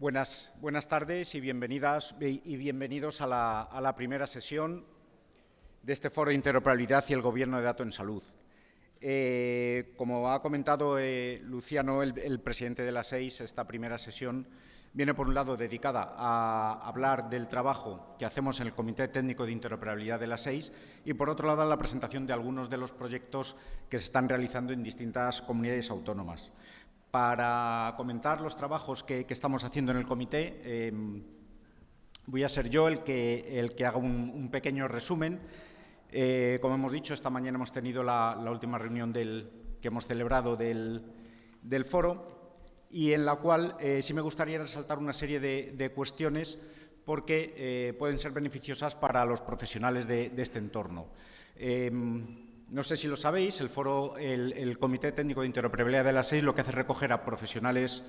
Buenas tardes y bienvenidas y bienvenidos a la primera sesión de este Foro de Interoperabilidad y el Gobierno de Datos en Salud. Como ha comentado Luciano, el presidente de la SEIS, esta primera sesión viene, por un lado, dedicada a hablar del trabajo que hacemos en el Comité Técnico de Interoperabilidad de la SEIS y, por otro lado, a la presentación de algunos de los proyectos que se están realizando en distintas comunidades autónomas. Para comentar los trabajos que estamos haciendo en el comité, voy a ser yo el que haga un pequeño resumen. Como hemos dicho, esta mañana hemos tenido la última reunión que hemos celebrado del foro y en la cual sí me gustaría resaltar una serie de cuestiones porque pueden ser beneficiosas para los profesionales de este entorno. No sé si lo sabéis, el Comité Técnico de Interoperabilidad de la SEIS lo que hace es recoger a profesionales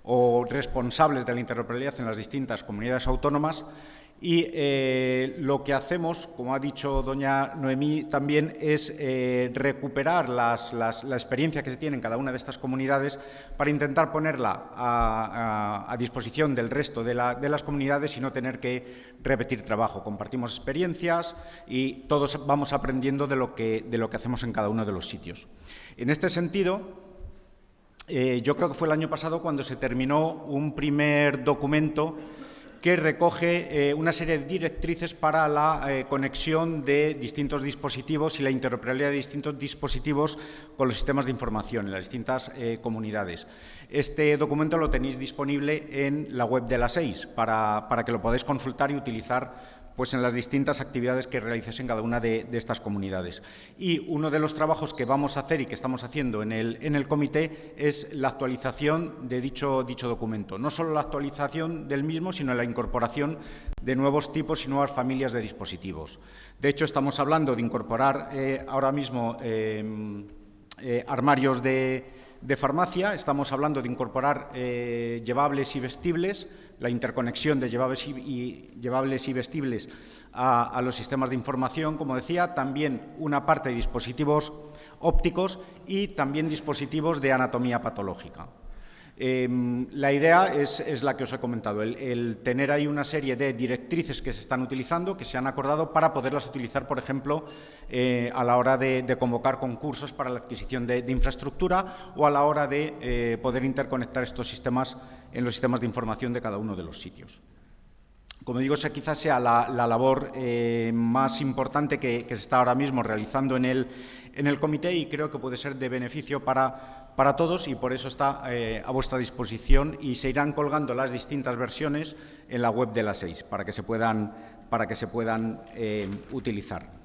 o responsables de la interoperabilidad en las distintas comunidades autónomas y lo que hacemos, como ha dicho doña Noemí también, es recuperar la experiencia que se tiene en cada una de estas comunidades para intentar ponerla a disposición del resto de las comunidades y no tener que repetir trabajo. Compartimos experiencias y todos vamos aprendiendo de lo que hacemos en cada uno de los sitios. En este sentido, yo creo que fue el año pasado cuando se terminó un primer documento que recoge una serie de directrices para la conexión de distintos dispositivos y la interoperabilidad de distintos dispositivos con los sistemas de información en las distintas comunidades. Este documento lo tenéis disponible en la web de la SEIS para que lo podáis consultar y utilizar pues en las distintas actividades que realices en cada una de estas comunidades. Y uno de los trabajos que vamos a hacer y que estamos haciendo en el comité es la actualización de dicho documento. No solo la actualización del mismo, sino la incorporación de nuevos tipos y nuevas familias de dispositivos. De hecho, estamos hablando de incorporar ahora mismo armarios de farmacia, estamos hablando de incorporar llevables y vestibles, la interconexión de llevables y vestibles a los sistemas de información, como decía, también una parte de dispositivos ópticos y también dispositivos de anatomía patológica. La idea es la que os he comentado, el tener ahí una serie de directrices que se están utilizando, que se han acordado para poderlas utilizar, por ejemplo, a la hora de convocar concursos para la adquisición de infraestructura o a la hora de poder interconectar estos sistemas en los sistemas de información de cada uno de los sitios. Como digo, esa quizás sea la labor más importante que se está ahora mismo realizando en el comité y creo que puede ser de beneficio para todos y por eso está a vuestra disposición y se irán colgando las distintas versiones en la web de la SEIS para que se puedan utilizar.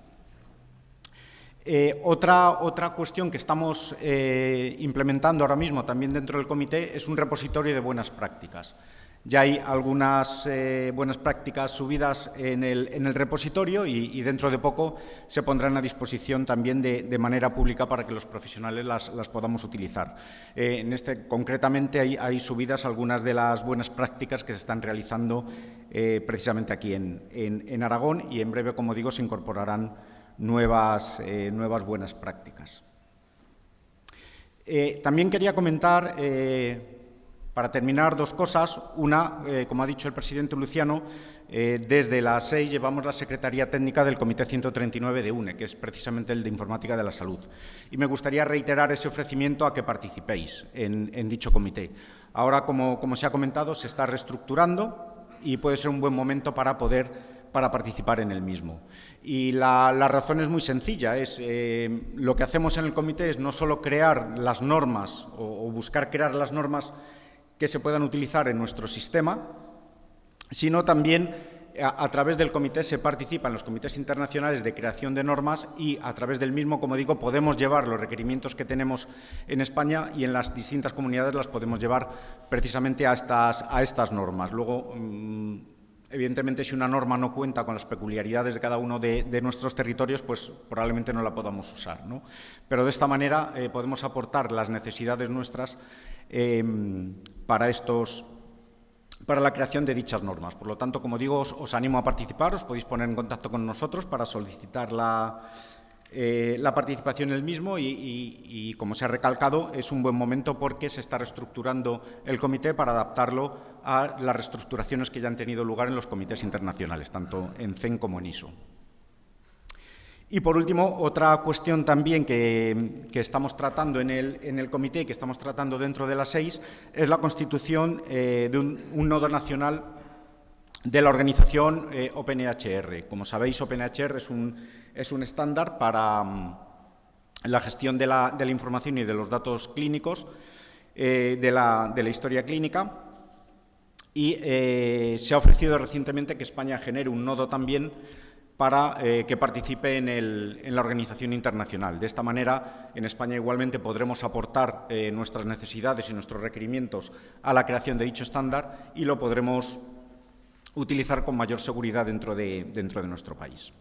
Otra cuestión que estamos implementando ahora mismo también dentro del comité es un repositorio de buenas prácticas. Ya hay algunas buenas prácticas subidas en el repositorio y dentro de poco se pondrán a disposición también de manera pública para que los profesionales las podamos utilizar. Concretamente hay subidas algunas de las buenas prácticas que se están realizando precisamente aquí en Aragón y en breve, como digo, se incorporarán nuevas buenas prácticas. También quería comentar, para terminar, dos cosas. Una, como ha dicho el presidente Luciano, desde la SEIS llevamos la Secretaría Técnica del Comité 139 de UNE, que es precisamente el de Informática de la Salud. Y me gustaría reiterar ese ofrecimiento a que participéis en dicho comité. Ahora, como se ha comentado, se está reestructurando y puede ser un buen momento para participar en el mismo. Y la razón es muy sencilla, lo que hacemos en el comité es no solo crear las normas o buscar crear las normas que se puedan utilizar en nuestro sistema, sino también a través del comité se participa en los comités internacionales de creación de normas y a través del mismo, como digo, podemos llevar los requerimientos que tenemos en España y en las distintas comunidades las podemos llevar precisamente a estas normas. Luego, evidentemente, si una norma no cuenta con las peculiaridades de cada uno de nuestros territorios, pues probablemente no la podamos usar, ¿no? Pero de esta manera podemos aportar las necesidades nuestras para la creación de dichas normas. Por lo tanto, como digo, os animo a participar, os podéis poner en contacto con nosotros para solicitar la participación en el mismo y, como se ha recalcado, es un buen momento porque se está reestructurando el comité para adaptarlo a las reestructuraciones que ya han tenido lugar en los comités internacionales, tanto en CEN como en ISO. Y, por último, otra cuestión también que estamos tratando en el comité y que estamos tratando dentro de la 6 es la constitución de un nodo nacional de la organización OpenEHR. Como sabéis, OpenEHR es un estándar para la gestión de la información y de los datos clínicos de la historia clínica, y se ha ofrecido recientemente que España genere un nodo también para que participe en la organización internacional. De esta manera, en España igualmente podremos aportar nuestras necesidades y nuestros requerimientos a la creación de dicho estándar y lo podremos utilizar con mayor seguridad dentro de nuestro país.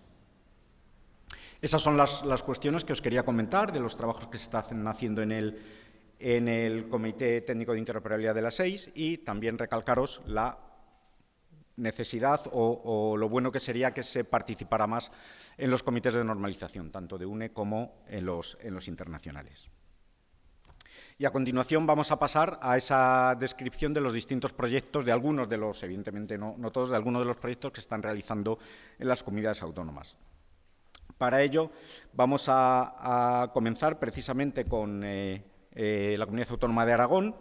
Esas son las cuestiones que os quería comentar de los trabajos que se están haciendo en el Comité Técnico de Interoperabilidad de la 6, y también recalcaros la necesidad o lo bueno que sería que se participara más en los comités de normalización, tanto de UNE como en los internacionales. Y a continuación vamos a pasar a esa descripción de los distintos proyectos, de algunos de los, evidentemente no todos, de algunos de los proyectos que están realizando en las comunidades autónomas. Para ello vamos a comenzar precisamente con la Comunidad Autónoma de Aragón,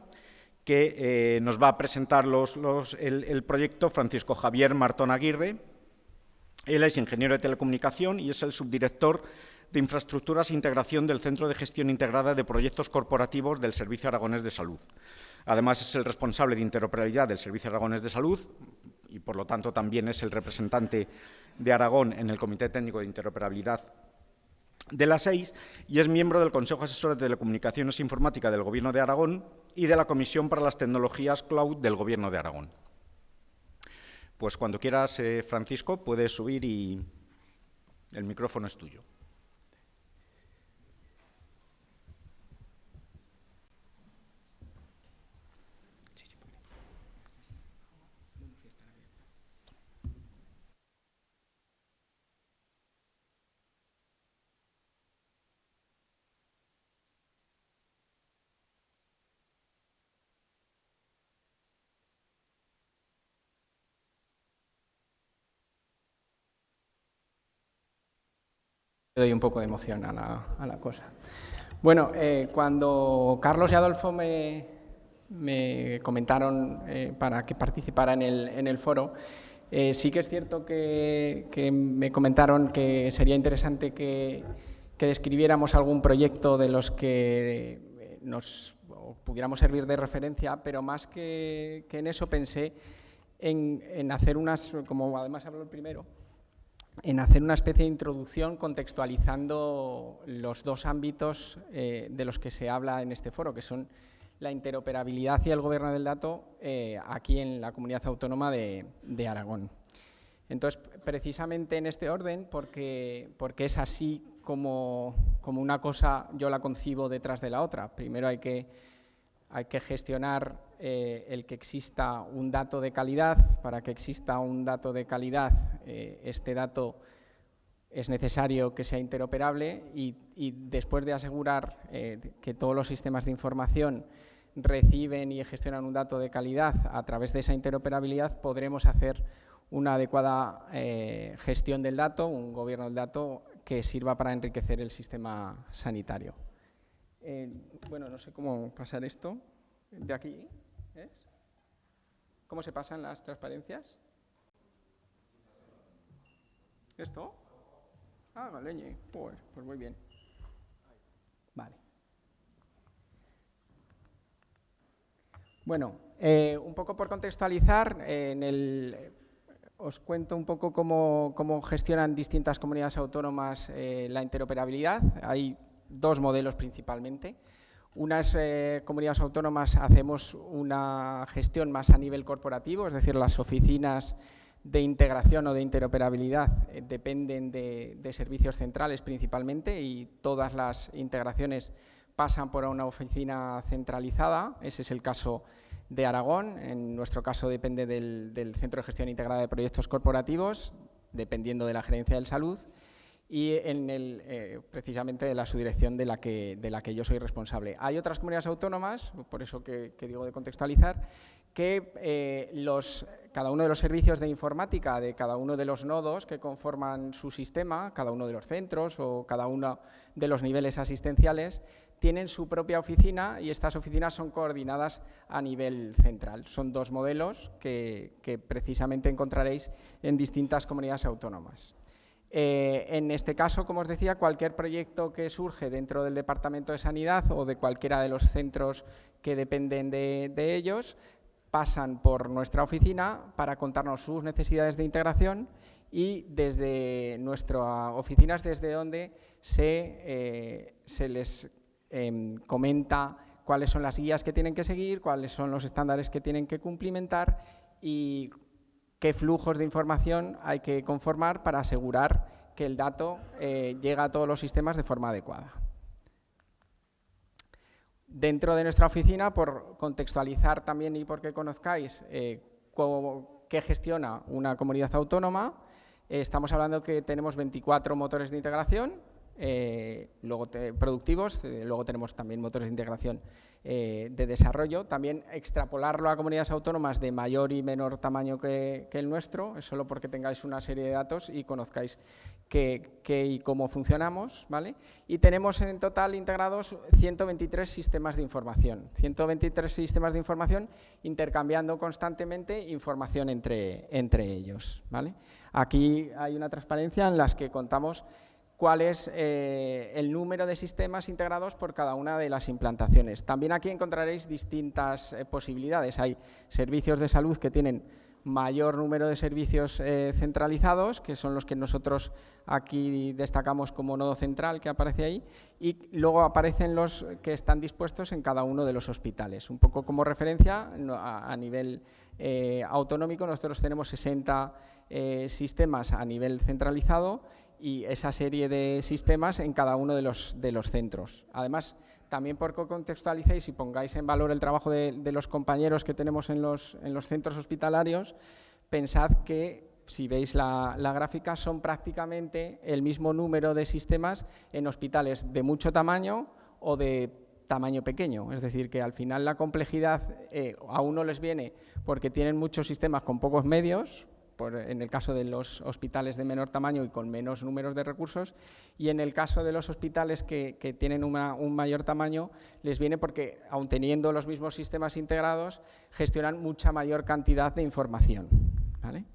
que nos va a presentar el proyecto Francisco Javier Martón Aguirre. Él es ingeniero de telecomunicación y es el subdirector de Infraestructuras e Integración del Centro de Gestión Integrada de Proyectos Corporativos del Servicio Aragonés de Salud. Además, es el responsable de interoperabilidad del Servicio Aragonés de Salud y, por lo tanto, también es el representante de Aragón en el Comité Técnico de Interoperabilidad de la 6, y es miembro del Consejo Asesor de Telecomunicaciones e Informática del Gobierno de Aragón y de la Comisión para las Tecnologías Cloud del Gobierno de Aragón. Pues cuando quieras, Francisco, puedes subir y el micrófono es tuyo. Le doy un poco de emoción a la cosa. Bueno, cuando Carlos y Adolfo me comentaron para que participara en el foro, sí que es cierto que me comentaron que sería interesante que describiéramos algún proyecto de los que nos pudiéramos servir de referencia, pero más que en eso pensé en hacer unas, como además habló el primero, en hacer una especie de introducción contextualizando los dos ámbitos de los que se habla en este foro, que son la interoperabilidad y el gobierno del dato aquí en la Comunidad Autónoma de Aragón. Entonces, precisamente en este orden, porque es así como una cosa yo la concibo detrás de la otra. Primero hay que gestionar el que exista un dato de calidad. Para que exista un dato de calidad, este dato es necesario que sea interoperable y después de asegurar que todos los sistemas de información reciben y gestionan un dato de calidad a través de esa interoperabilidad, podremos hacer una adecuada gestión del dato, un gobierno del dato que sirva para enriquecer el sistema sanitario. Bueno, no sé cómo pasar esto. De aquí, ¿es? ¿Cómo se pasan las transparencias? ¿Esto? Ah, leñe. Pues muy bien. Vale. Bueno, un poco por contextualizar, os cuento un poco cómo gestionan distintas comunidades autónomas la interoperabilidad. Hay dos modelos principalmente. Unas comunidades autónomas hacemos una gestión más a nivel corporativo, es decir, las oficinas de integración o de interoperabilidad dependen de servicios centrales principalmente y todas las integraciones pasan por una oficina centralizada. Ese es el caso de Aragón. En nuestro caso depende del Centro de Gestión Integrada de Proyectos Corporativos, dependiendo de la Gerencia de Salud, y precisamente de la subdirección de la que yo soy responsable. Hay otras comunidades autónomas, por eso que digo de contextualizar, que cada uno de los servicios de informática de cada uno de los nodos que conforman su sistema, cada uno de los centros o cada uno de los niveles asistenciales, tienen su propia oficina y estas oficinas son coordinadas a nivel central. Son dos modelos que precisamente encontraréis en distintas comunidades autónomas. En este caso, como os decía, cualquier proyecto que surge dentro del Departamento de Sanidad o de cualquiera de los centros que dependen de ellos, pasan por nuestra oficina para contarnos sus necesidades de integración y desde nuestras oficinas desde donde se les comenta cuáles son las guías que tienen que seguir, cuáles son los estándares que tienen que cumplimentar y qué flujos de información hay que conformar para asegurar que el dato llega a todos los sistemas de forma adecuada. Dentro de nuestra oficina, por contextualizar también y porque conozcáis qué gestiona una comunidad autónoma, estamos hablando que tenemos 24 motores de integración, productivos, luego tenemos también motores de integración de desarrollo. También extrapolarlo a comunidades autónomas de mayor y menor tamaño que el nuestro, es solo porque tengáis una serie de datos y conozcáis qué y cómo funcionamos, ¿vale? Y tenemos en total integrados 123 sistemas de información. 123 sistemas de información intercambiando constantemente información entre ellos, ¿vale? Aquí hay una transparencia en las que contamos cuál es el número de sistemas integrados por cada una de las implantaciones. También aquí encontraréis distintas posibilidades. Hay servicios de salud que tienen mayor número de servicios centralizados, que son los que nosotros aquí destacamos como nodo central, que aparece ahí, y luego aparecen los que están dispuestos en cada uno de los hospitales. Un poco como referencia, a nivel autonómico, nosotros tenemos 60 sistemas a nivel centralizado y esa serie de sistemas en cada uno de los centros. Además, también por que contextualicéis y pongáis en valor el trabajo de los compañeros que tenemos en los centros hospitalarios, pensad que, si veis la gráfica, son prácticamente el mismo número de sistemas en hospitales de mucho tamaño o de tamaño pequeño. Es decir, que al final la complejidad a uno les viene porque tienen muchos sistemas con pocos medios, en el caso de los hospitales de menor tamaño y con menos números de recursos, y en el caso de los hospitales que tienen un mayor tamaño, les viene porque, aun teniendo los mismos sistemas integrados, gestionan mucha mayor cantidad de información, ¿vale?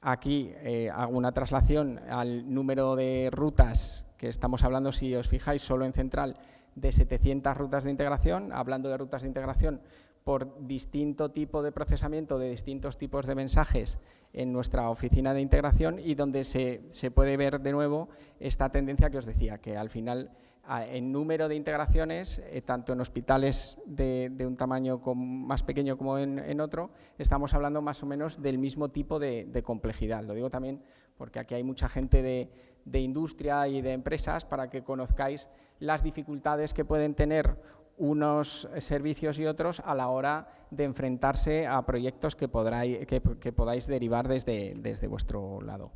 Aquí hago una traslación al número de rutas, que estamos hablando, si os fijáis, solo en central, de 700 rutas de integración. Hablando de rutas de integración por distinto tipo de procesamiento de distintos tipos de mensajes en nuestra oficina de integración, y donde se puede ver de nuevo esta tendencia que os decía, que al final en número de integraciones, tanto en hospitales de un tamaño más pequeño como en otro, estamos hablando más o menos del mismo tipo de complejidad. Lo digo también porque aquí hay mucha gente de industria y de empresas, para que conozcáis las dificultades que pueden tener unos servicios y otros a la hora de enfrentarse a proyectos que podáis derivar desde vuestro lado.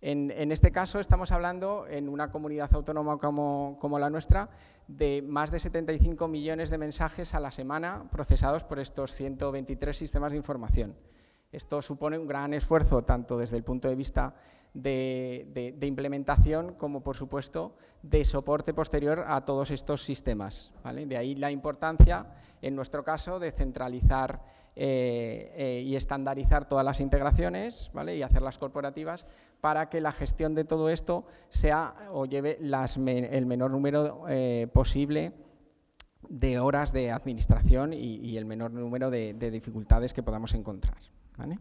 En este caso estamos hablando, en una comunidad autónoma como la nuestra, de más de 75 millones de mensajes a la semana procesados por estos 123 sistemas de información. Esto supone un gran esfuerzo, tanto desde el punto de vista de implementación como, por supuesto, de soporte posterior a todos estos sistemas, ¿vale? De ahí la importancia, en nuestro caso, de centralizar y estandarizar todas las integraciones, ¿vale? Y hacerlas corporativas, para que la gestión de todo esto sea o lleve el menor número posible de horas de administración y el menor número de dificultades que podamos encontrar, ¿vale?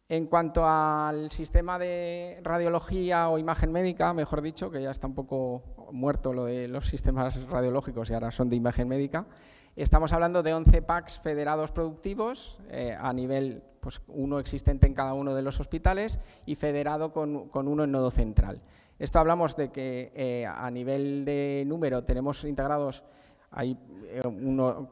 En cuanto al sistema de radiología o imagen médica, mejor dicho, que ya está un poco muerto lo de los sistemas radiológicos y ahora son de imagen médica, estamos hablando de 11 PACs federados productivos a nivel, pues, uno existente en cada uno de los hospitales y federado con uno en nodo central. Esto hablamos de que a nivel de número tenemos integrados hay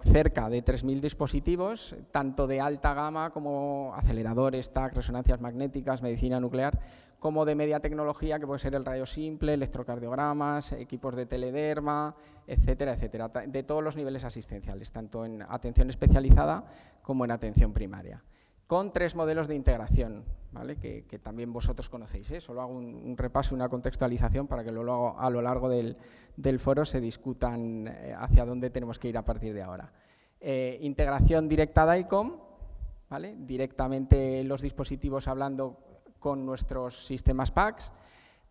cerca de 3.000 dispositivos, tanto de alta gama como aceleradores, TAC, resonancias magnéticas, medicina nuclear, como de media tecnología, que puede ser el rayo simple, electrocardiogramas, equipos de telederma, etcétera, etcétera, de todos los niveles asistenciales, tanto en atención especializada como en atención primaria, con 3 modelos de integración, ¿vale? que también vosotros conocéis, ¿eh? Solo hago un repaso, una contextualización para que luego a lo largo del foro se discutan hacia dónde tenemos que ir a partir de ahora. Integración directa DICOM, ¿vale? Directamente los dispositivos hablando con nuestros sistemas PACS,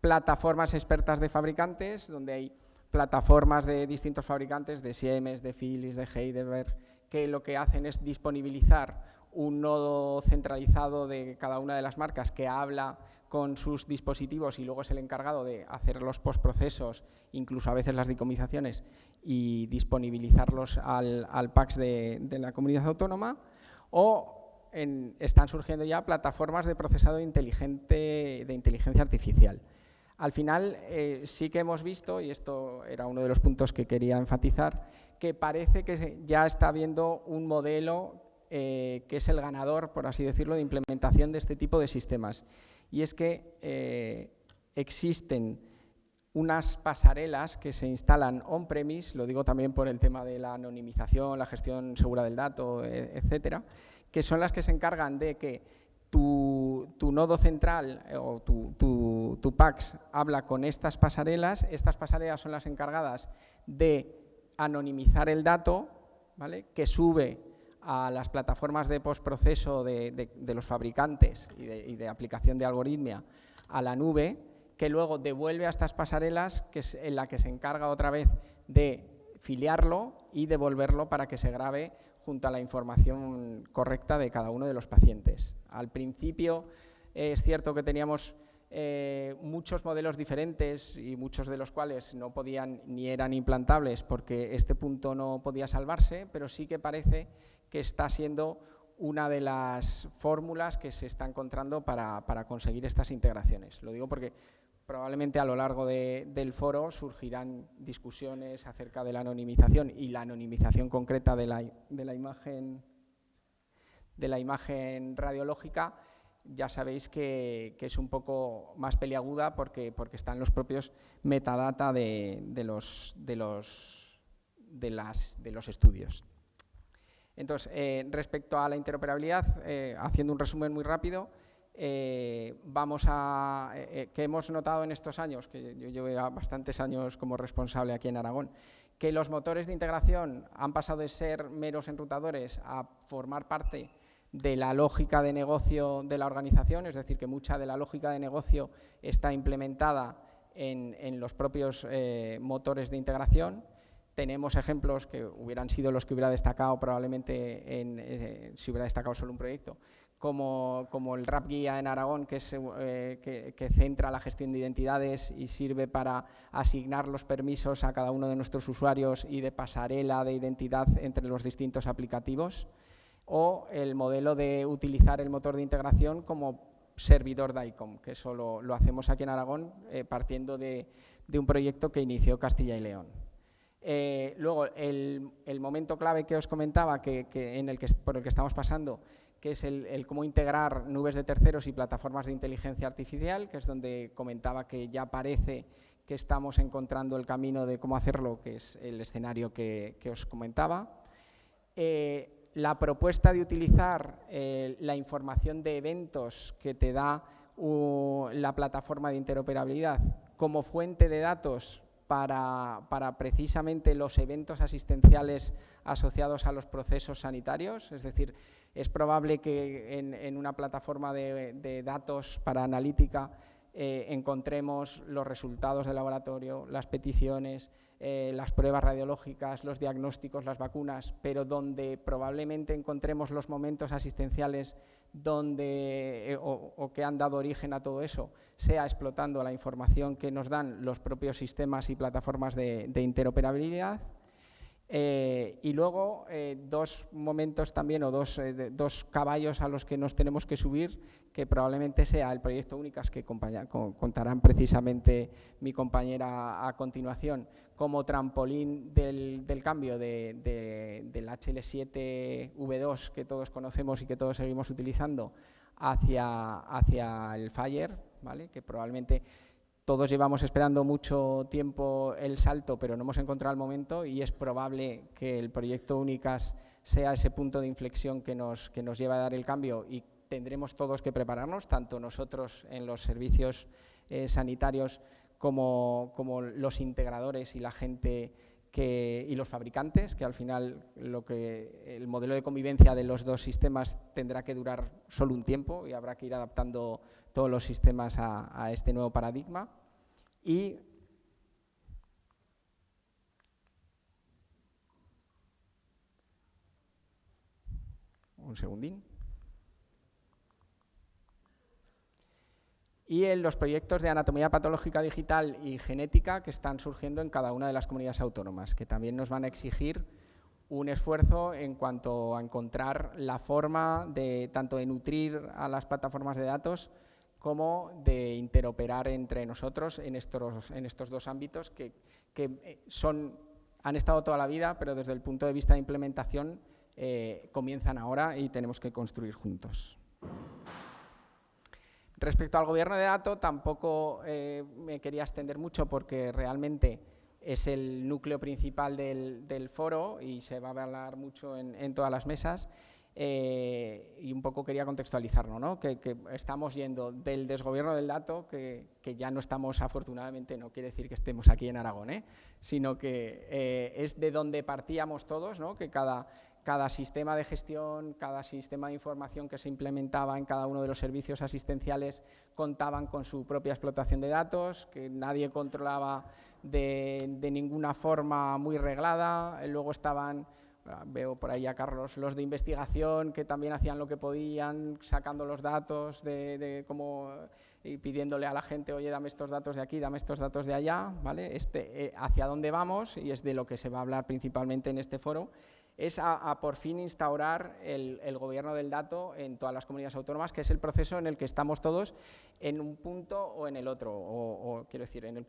plataformas expertas de fabricantes, donde hay plataformas de distintos fabricantes, de Siemens, de Philips, de Heidelberg, que lo que hacen es disponibilizar un nodo centralizado de cada una de las marcas que habla con sus dispositivos y luego es el encargado de hacer los postprocesos, incluso a veces las decomisaciones, y disponibilizarlos al PACS de la comunidad autónoma, o están surgiendo ya plataformas de procesado inteligente de inteligencia artificial. Al final sí que hemos visto, y esto era uno de los puntos que quería enfatizar, que parece que ya está habiendo un modelo que es el ganador, por así decirlo, de implementación de este tipo de sistemas. Y es que existen unas pasarelas que se instalan on-premise, lo digo también por el tema de la anonimización, la gestión segura del dato, etcétera, que son las que se encargan de que tu nodo central o tu PACS habla con estas pasarelas son las encargadas de anonimizar el dato, ¿vale? Que sube a las plataformas de postproceso de los fabricantes y de aplicación de algoritmia a la nube, que luego devuelve a estas pasarelas, que es en la que se encarga otra vez de filiarlo y devolverlo para que se grabe junto a la información correcta de cada uno de los pacientes. Al principio es cierto que teníamos muchos modelos diferentes y muchos de los cuales no podían ni eran implantables porque este punto no podía salvarse, pero sí que parece que está siendo una de las fórmulas que se está encontrando para conseguir estas integraciones. Lo digo porque probablemente a lo largo del foro surgirán discusiones acerca de la anonimización y la anonimización concreta de la imagen radiológica. Ya sabéis que es un poco más peliaguda porque están los propios metadata de los estudios. Entonces, respecto a la interoperabilidad, haciendo un resumen muy rápido, que hemos notado en estos años, que yo llevo ya bastantes años como responsable aquí en Aragón, que los motores de integración han pasado de ser meros enrutadores a formar parte de la lógica de negocio de la organización, es decir, que mucha de la lógica de negocio está implementada en los propios motores de integración. Tenemos ejemplos que hubieran sido los que hubiera destacado probablemente si hubiera destacado solo un proyecto, como el RAP Guía en Aragón, que centra la gestión de identidades y sirve para asignar los permisos a cada uno de nuestros usuarios y de pasarela de identidad entre los distintos aplicativos, o el modelo de utilizar el motor de integración como servidor DICOM, que eso lo hacemos aquí en Aragón partiendo de un proyecto que inició Castilla y León. Luego, el momento clave que os comentaba por el que estamos pasando, que es el cómo integrar nubes de terceros y plataformas de inteligencia artificial, que es donde comentaba que ya parece que estamos encontrando el camino de cómo hacerlo, que es el escenario que os comentaba. La propuesta de utilizar la información de eventos que te da la plataforma de interoperabilidad como fuente de datos para precisamente los eventos asistenciales asociados a los procesos sanitarios. Es decir, es probable que en una plataforma de datos para analítica encontremos los resultados de laboratorio, las peticiones, las pruebas radiológicas, los diagnósticos, las vacunas, pero donde probablemente encontremos los momentos asistenciales o que han dado origen a todo eso, sea explotando la información que nos dan los propios sistemas y plataformas de interoperabilidad. Y luego dos momentos también, o dos caballos a los que nos tenemos que subir, que probablemente sea el proyecto Únicas, que contarán precisamente mi compañera a continuación, como trampolín del cambio del HL7V2 que todos conocemos y que todos seguimos utilizando hacia el Fire, ¿vale? Que probablemente todos llevamos esperando mucho tiempo el salto, pero no hemos encontrado el momento, y es probable que el proyecto Únicas sea ese punto de inflexión que nos lleva a dar el cambio, y tendremos todos que prepararnos, tanto nosotros en los servicios sanitarios como los integradores y la gente y los fabricantes, que al final el modelo de convivencia de los dos sistemas tendrá que durar solo un tiempo y habrá que ir adaptando todos los sistemas a este nuevo paradigma. Y un segundín. Y en los proyectos de anatomía patológica digital y genética que están surgiendo en cada una de las comunidades autónomas, que también nos van a exigir un esfuerzo en cuanto a encontrar la forma tanto de nutrir a las plataformas de datos como de interoperar entre nosotros en estos dos ámbitos que han estado toda la vida, pero desde el punto de vista de implementación comienzan ahora y tenemos que construir juntos. Respecto al gobierno de datos, tampoco me quería extender mucho porque realmente es el núcleo principal del foro y se va a hablar mucho en todas las mesas. Y un poco quería contextualizarlo, ¿no? Que estamos yendo del desgobierno del dato, que ya no estamos, afortunadamente, no quiere decir que estemos aquí en Aragón, sino que es de donde partíamos todos, ¿no? Que cada sistema de gestión, cada sistema de información que se implementaba en cada uno de los servicios asistenciales contaban con su propia explotación de datos, que nadie controlaba de ninguna forma muy reglada. Luego estaban, veo por ahí a Carlos, los de investigación, que también hacían lo que podían, sacando los datos y pidiéndole a la gente, oye, dame estos datos de aquí, dame estos datos de allá, ¿vale? Hacia dónde vamos, y es de lo que se va a hablar principalmente en este foro, es a por fin instaurar el gobierno del dato en todas las comunidades autónomas, que es el proceso en el que estamos todos en un punto o en el otro, o quiero decir, en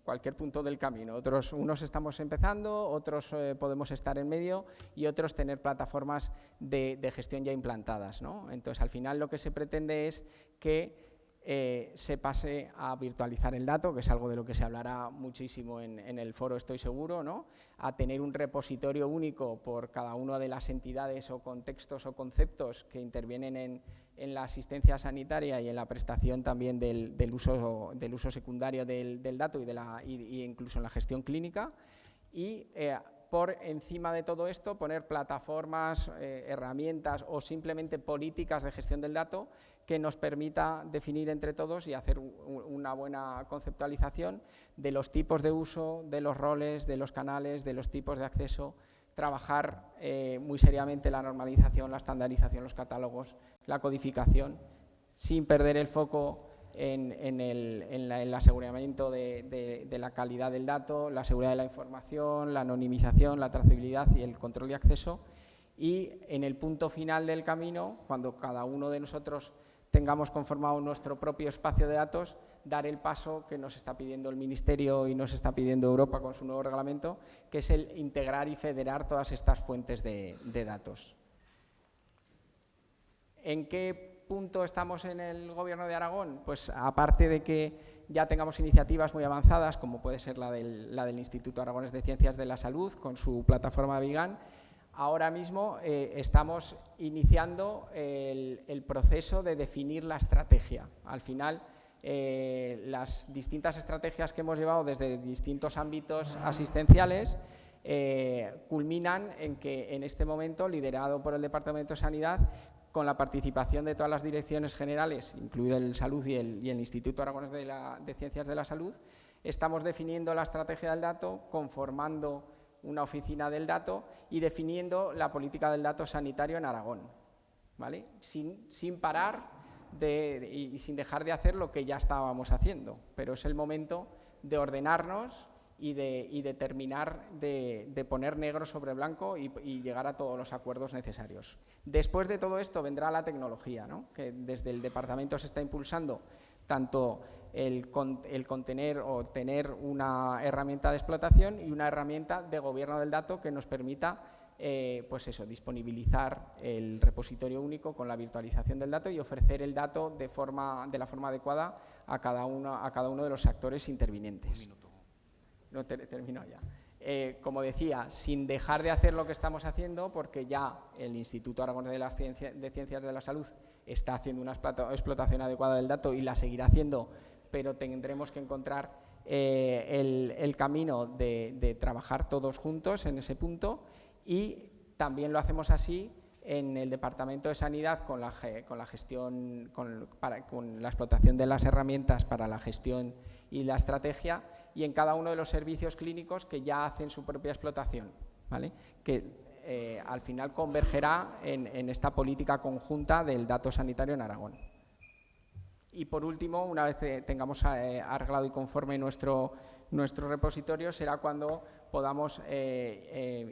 cualquier punto del camino. Unos estamos empezando, otros podemos estar en medio y otros tener plataformas de gestión ya implantadas, ¿no? Entonces, al final lo que se pretende es que se pase a virtualizar el dato, que es algo de lo que se hablará muchísimo en el foro, estoy seguro, ¿no? A tener un repositorio único por cada una de las entidades o contextos o conceptos que intervienen en la asistencia sanitaria y en la prestación también del uso secundario del dato y incluso en la gestión clínica. Y por encima de todo esto, poner plataformas, herramientas o simplemente políticas de gestión del dato que nos permita definir entre todos y hacer una buena conceptualización de los tipos de uso, de los roles, de los canales, de los tipos de acceso, trabajar muy seriamente la normalización, la estandarización, los catálogos, la codificación, sin perder el foco en el aseguramiento de la calidad del dato, la seguridad de la información, la anonimización, la trazabilidad y el control de acceso. Y en el punto final del camino, cuando cada uno de nosotros tengamos conformado nuestro propio espacio de datos, dar el paso que nos está pidiendo el Ministerio y nos está pidiendo Europa con su nuevo reglamento, que es el integrar y federar todas estas fuentes de datos. ¿En qué punto estamos en el Gobierno de Aragón? Pues aparte de que ya tengamos iniciativas muy avanzadas, como puede ser la del Instituto Aragonés de Ciencias de la Salud, con su plataforma Vigan, ahora mismo estamos iniciando el proceso de definir la estrategia. Al final, las distintas estrategias que hemos llevado desde distintos ámbitos asistenciales culminan en que en este momento, liderado por el Departamento de Sanidad, con la participación de todas las direcciones generales, incluido el Salud y el Instituto Aragonés de Ciencias de la Salud, estamos definiendo la estrategia del dato, conformando una oficina del dato y definiendo la política del dato sanitario en Aragón, ¿vale? Sin parar y sin dejar de hacer lo que ya estábamos haciendo, pero es el momento de ordenarnos y de terminar de poner negro sobre blanco y llegar a todos los acuerdos necesarios. Después de todo esto vendrá la tecnología, ¿no? Que desde el departamento se está impulsando tanto el contener o tener una herramienta de explotación y una herramienta de gobierno del dato que nos permita pues eso, disponibilizar el repositorio único con la virtualización del dato y ofrecer el dato de la forma adecuada a cada uno de los actores intervinientes. No, termino ya. Como decía, sin dejar de hacer lo que estamos haciendo, porque ya el Instituto Aragonés de Ciencias de la Salud está haciendo una explotación adecuada del dato y la seguirá haciendo, pero tendremos que encontrar el camino de trabajar todos juntos en ese punto, y también lo hacemos así en el Departamento de Sanidad con la gestión, con la explotación de las herramientas para la gestión y la estrategia, y en cada uno de los servicios clínicos que ya hacen su propia explotación, ¿vale? Que al final convergerá en esta política conjunta del dato sanitario en Aragón. Y por último, una vez tengamos arreglado y conforme nuestro repositorio, será cuando podamos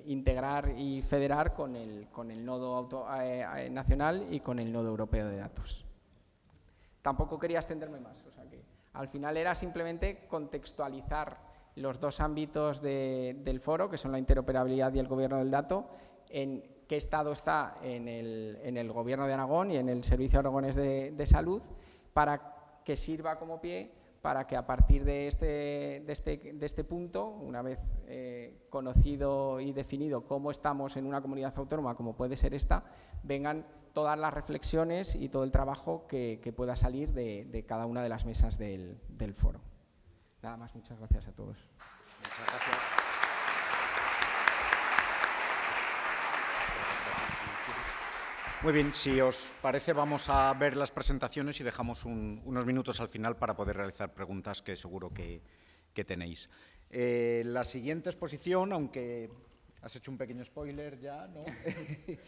integrar y federar con el nodo nacional y con el nodo europeo de datos. Tampoco quería extenderme más, o sea que al final era simplemente contextualizar los dos ámbitos del foro, que son la interoperabilidad y el gobierno del dato, en qué estado está en el Gobierno de Aragón y en el Servicio Aragonés de Salud, para que sirva como pie para que a partir de este punto, una vez conocido y definido cómo estamos en una comunidad autónoma como puede ser esta, vengan todas las reflexiones y todo el trabajo que pueda salir de cada una de las mesas del foro. Nada más, muchas gracias a todos. Muchas gracias. Muy bien, si os parece vamos a ver las presentaciones y dejamos unos minutos al final para poder realizar preguntas que seguro que tenéis. La siguiente exposición, aunque has hecho un pequeño spoiler ya, ¿no?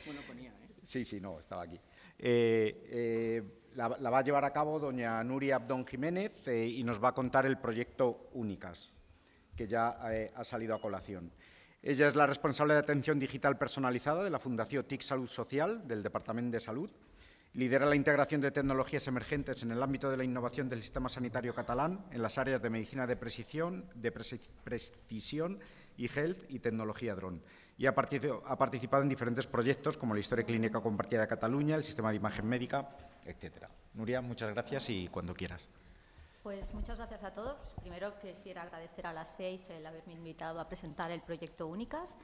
Bueno, ponía, ¿eh? Sí, no, estaba aquí. La va a llevar a cabo doña Nuria Abdón Jiménez y nos va a contar el proyecto Únicas, que ya ha salido a colación. Ella es la responsable de atención digital personalizada de la Fundació TIC Salut Social del Departamento de Salud. Lidera la integración de tecnologías emergentes en el ámbito de la innovación del sistema sanitario catalán en las áreas de medicina de precisión y health y tecnología dron. Y ha participado en diferentes proyectos como la Historia Clínica Compartida de Cataluña, el Sistema de Imagen Médica, etc. Nuria, muchas gracias y cuando quieras. Pues muchas gracias a todos. Primero quisiera agradecer a las 6 el haberme invitado a presentar el proyecto Únicas,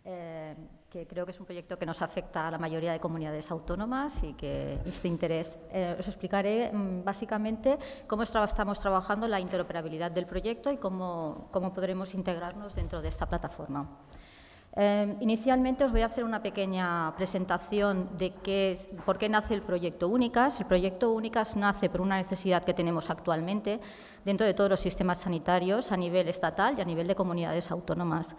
que creo que es un proyecto que nos afecta a la mayoría de comunidades autónomas y que este interés. Os explicaré básicamente cómo estamos trabajando la interoperabilidad del proyecto y cómo podremos integrarnos dentro de esta plataforma. Inicialmente os voy a hacer una pequeña presentación de por qué nace el proyecto Únicas. El proyecto Únicas nace por una necesidad que tenemos actualmente dentro de todos los sistemas sanitarios a nivel estatal y a nivel de comunidades autónomas.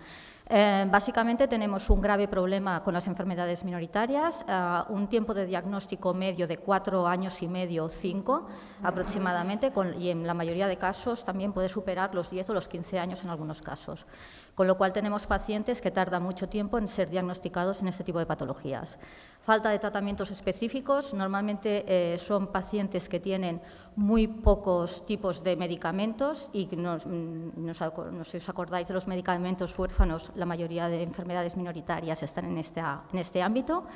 Básicamente tenemos un grave problema con las enfermedades minoritarias, un tiempo de diagnóstico medio de 4 años y medio o 5 aproximadamente, y en la mayoría de casos también puede superar los 10 o los 15 años en algunos casos. Con lo cual tenemos pacientes que tardan mucho tiempo en ser diagnosticados en este tipo de patologías. Falta de tratamientos específicos, normalmente son pacientes que tienen muy pocos tipos de medicamentos y no sé si os acordáis de los medicamentos huérfanos, la mayoría de enfermedades minoritarias están en este ámbito.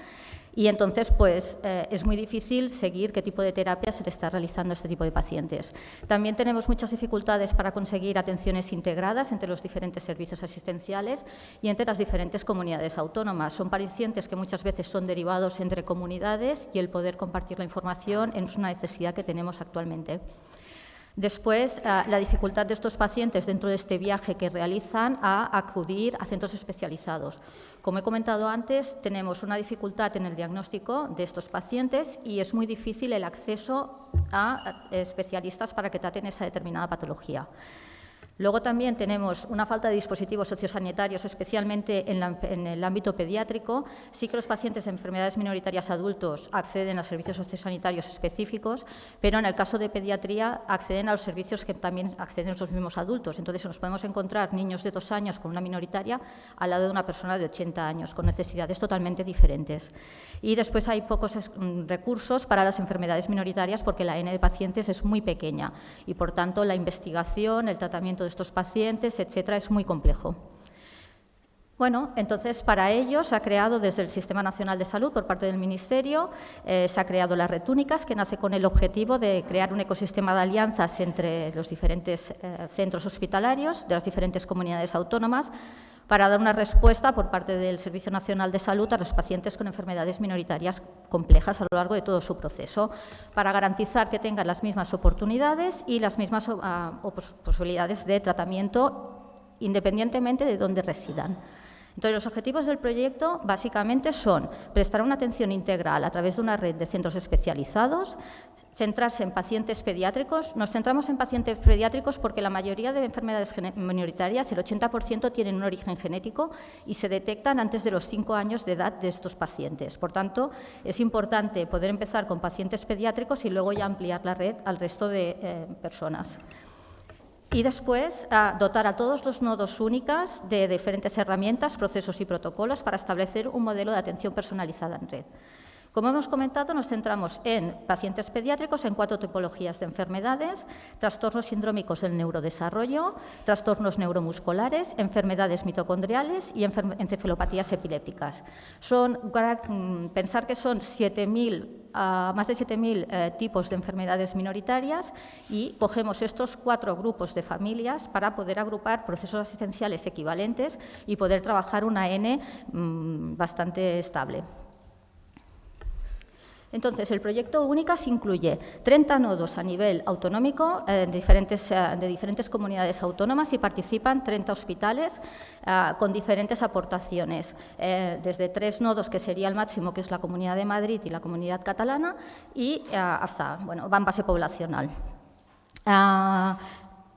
Y entonces, pues, es muy difícil seguir qué tipo de terapia se le está realizando a este tipo de pacientes. También tenemos muchas dificultades para conseguir atenciones integradas entre los diferentes servicios asistenciales y entre las diferentes comunidades autónomas. Son pacientes que muchas veces son derivados entre comunidades y el poder compartir la información es una necesidad que tenemos actualmente. Después, la dificultad de estos pacientes dentro de este viaje que realizan a acudir a centros especializados. Como he comentado antes, tenemos una dificultad en el diagnóstico de estos pacientes y es muy difícil el acceso a especialistas para que traten esa determinada patología. Luego también tenemos una falta de dispositivos sociosanitarios, especialmente en el ámbito pediátrico. Sí que los pacientes de enfermedades minoritarias adultos acceden a servicios sociosanitarios específicos, pero en el caso de pediatría acceden a los servicios que también acceden los mismos adultos. Entonces, nos podemos encontrar niños de 2 años con una minoritaria al lado de una persona de 80 años, con necesidades totalmente diferentes. Y después hay pocos recursos para las enfermedades minoritarias porque la N de pacientes es muy pequeña y, por tanto, la investigación, el tratamiento de estos pacientes, etcétera, es muy complejo. Bueno, entonces, para ello se ha creado desde el Sistema Nacional de Salud, por parte del Ministerio, se ha creado la Red Únicas, que nace con el objetivo de crear un ecosistema de alianzas entre los diferentes centros hospitalarios de las diferentes comunidades autónomas, para dar una respuesta por parte del Servicio Nacional de Salud a los pacientes con enfermedades minoritarias complejas a lo largo de todo su proceso, para garantizar que tengan las mismas oportunidades y las mismas posibilidades de tratamiento independientemente de dónde residan. Entonces, los objetivos del proyecto básicamente son prestar una atención integral a través de una red de centros especializados, centrarse en pacientes pediátricos. Nos centramos en pacientes pediátricos porque la mayoría de enfermedades minoritarias, el 80%, tienen un origen genético y se detectan antes de los 5 años de edad de estos pacientes. Por tanto, es importante poder empezar con pacientes pediátricos y luego ya ampliar la red al resto de personas. Y después, dotar a todos los nodos únicas de diferentes herramientas, procesos y protocolos para establecer un modelo de atención personalizada en red. Como hemos comentado, nos centramos en pacientes pediátricos en 4 tipologías de enfermedades: trastornos sindrómicos del neurodesarrollo, trastornos neuromusculares, enfermedades mitocondriales y encefalopatías epilépticas. Pensar que son más de 7.000 tipos de enfermedades minoritarias, y cogemos estos 4 grupos de familias para poder agrupar procesos asistenciales equivalentes y poder trabajar una N bastante estable. Entonces, el proyecto Únicas incluye 30 nodos a nivel autonómico de diferentes comunidades autónomas, y participan 30 hospitales con diferentes aportaciones, desde 3 nodos, que sería el máximo, que es la Comunidad de Madrid y la Comunidad Catalana, y hasta, va en base poblacional.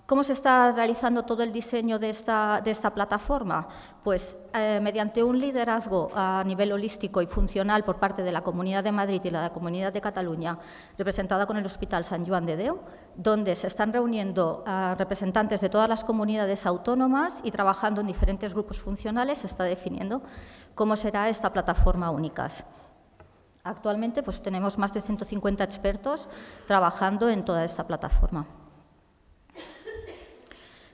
¿Cómo se está realizando todo el diseño de esta plataforma? Pues mediante un liderazgo a nivel holístico y funcional por parte de la Comunidad de Madrid y la Comunidad de Cataluña, representada con el Hospital Sant Joan de Déu, donde se están reuniendo representantes de todas las comunidades autónomas y trabajando en diferentes grupos funcionales, se está definiendo cómo será esta plataforma Únicas. Actualmente, pues, tenemos más de 150 expertos trabajando en toda esta plataforma.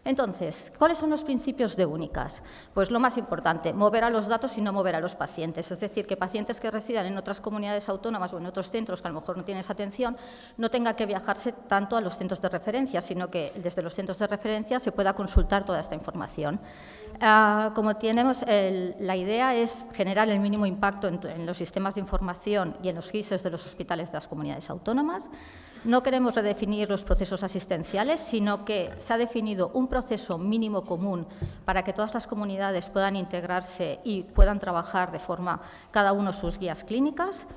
Entonces, ¿cuáles son los principios de Únicas? Pues lo más importante, mover a los datos y no mover a los pacientes. Es decir, que pacientes que residan en otras comunidades autónomas o en otros centros que a lo mejor no tienen esa atención, no tenga que viajarse tanto a los centros de referencia, sino que desde los centros de referencia se pueda consultar toda esta información. Como tenemos, la idea es generar el mínimo impacto en los sistemas de información y en los GISes de los hospitales de las comunidades autónomas. No queremos redefinir los procesos asistenciales, sino que se ha definido un proceso mínimo común para que todas las comunidades puedan integrarse y puedan trabajar de forma, cada uno, sus guías clínicas.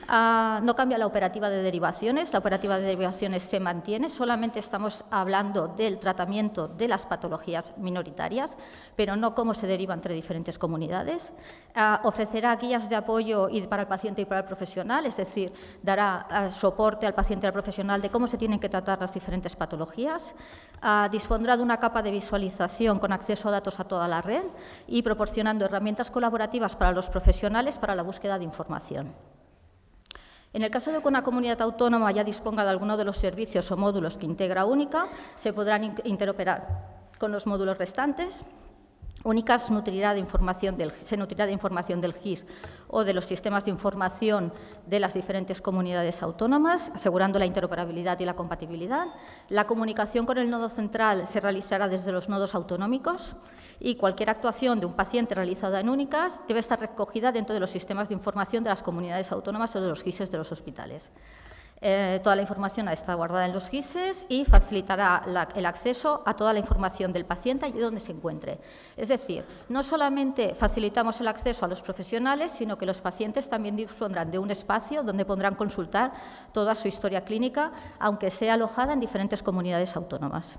No cambia la operativa de derivaciones, la operativa de derivaciones se mantiene, solamente estamos hablando del tratamiento de las patologías minoritarias, pero no cómo se deriva entre diferentes comunidades. Ofrecerá guías de apoyo para el paciente y para el profesional, es decir, dará soporte al paciente y al profesional de cómo se tienen que tratar las diferentes patologías. Dispondrá de una capa de visualización con acceso a datos a toda la red y proporcionando herramientas colaborativas para los profesionales para la búsqueda de información. En el caso de que una comunidad autónoma ya disponga de alguno de los servicios o módulos que integra Única, se podrán interoperar con los módulos restantes. Únicas se nutrirá de información del GIS o de los sistemas de información de las diferentes comunidades autónomas, asegurando la interoperabilidad y la compatibilidad. La comunicación con el nodo central se realizará desde los nodos autonómicos, y cualquier actuación de un paciente realizada en Únicas debe estar recogida dentro de los sistemas de información de las comunidades autónomas o de los GISes de los hospitales. Toda la información está guardada en los GISes y facilitará el acceso a toda la información del paciente allí donde se encuentre. Es decir, no solamente facilitamos el acceso a los profesionales, sino que los pacientes también dispondrán de un espacio donde podrán consultar toda su historia clínica, aunque sea alojada en diferentes comunidades autónomas.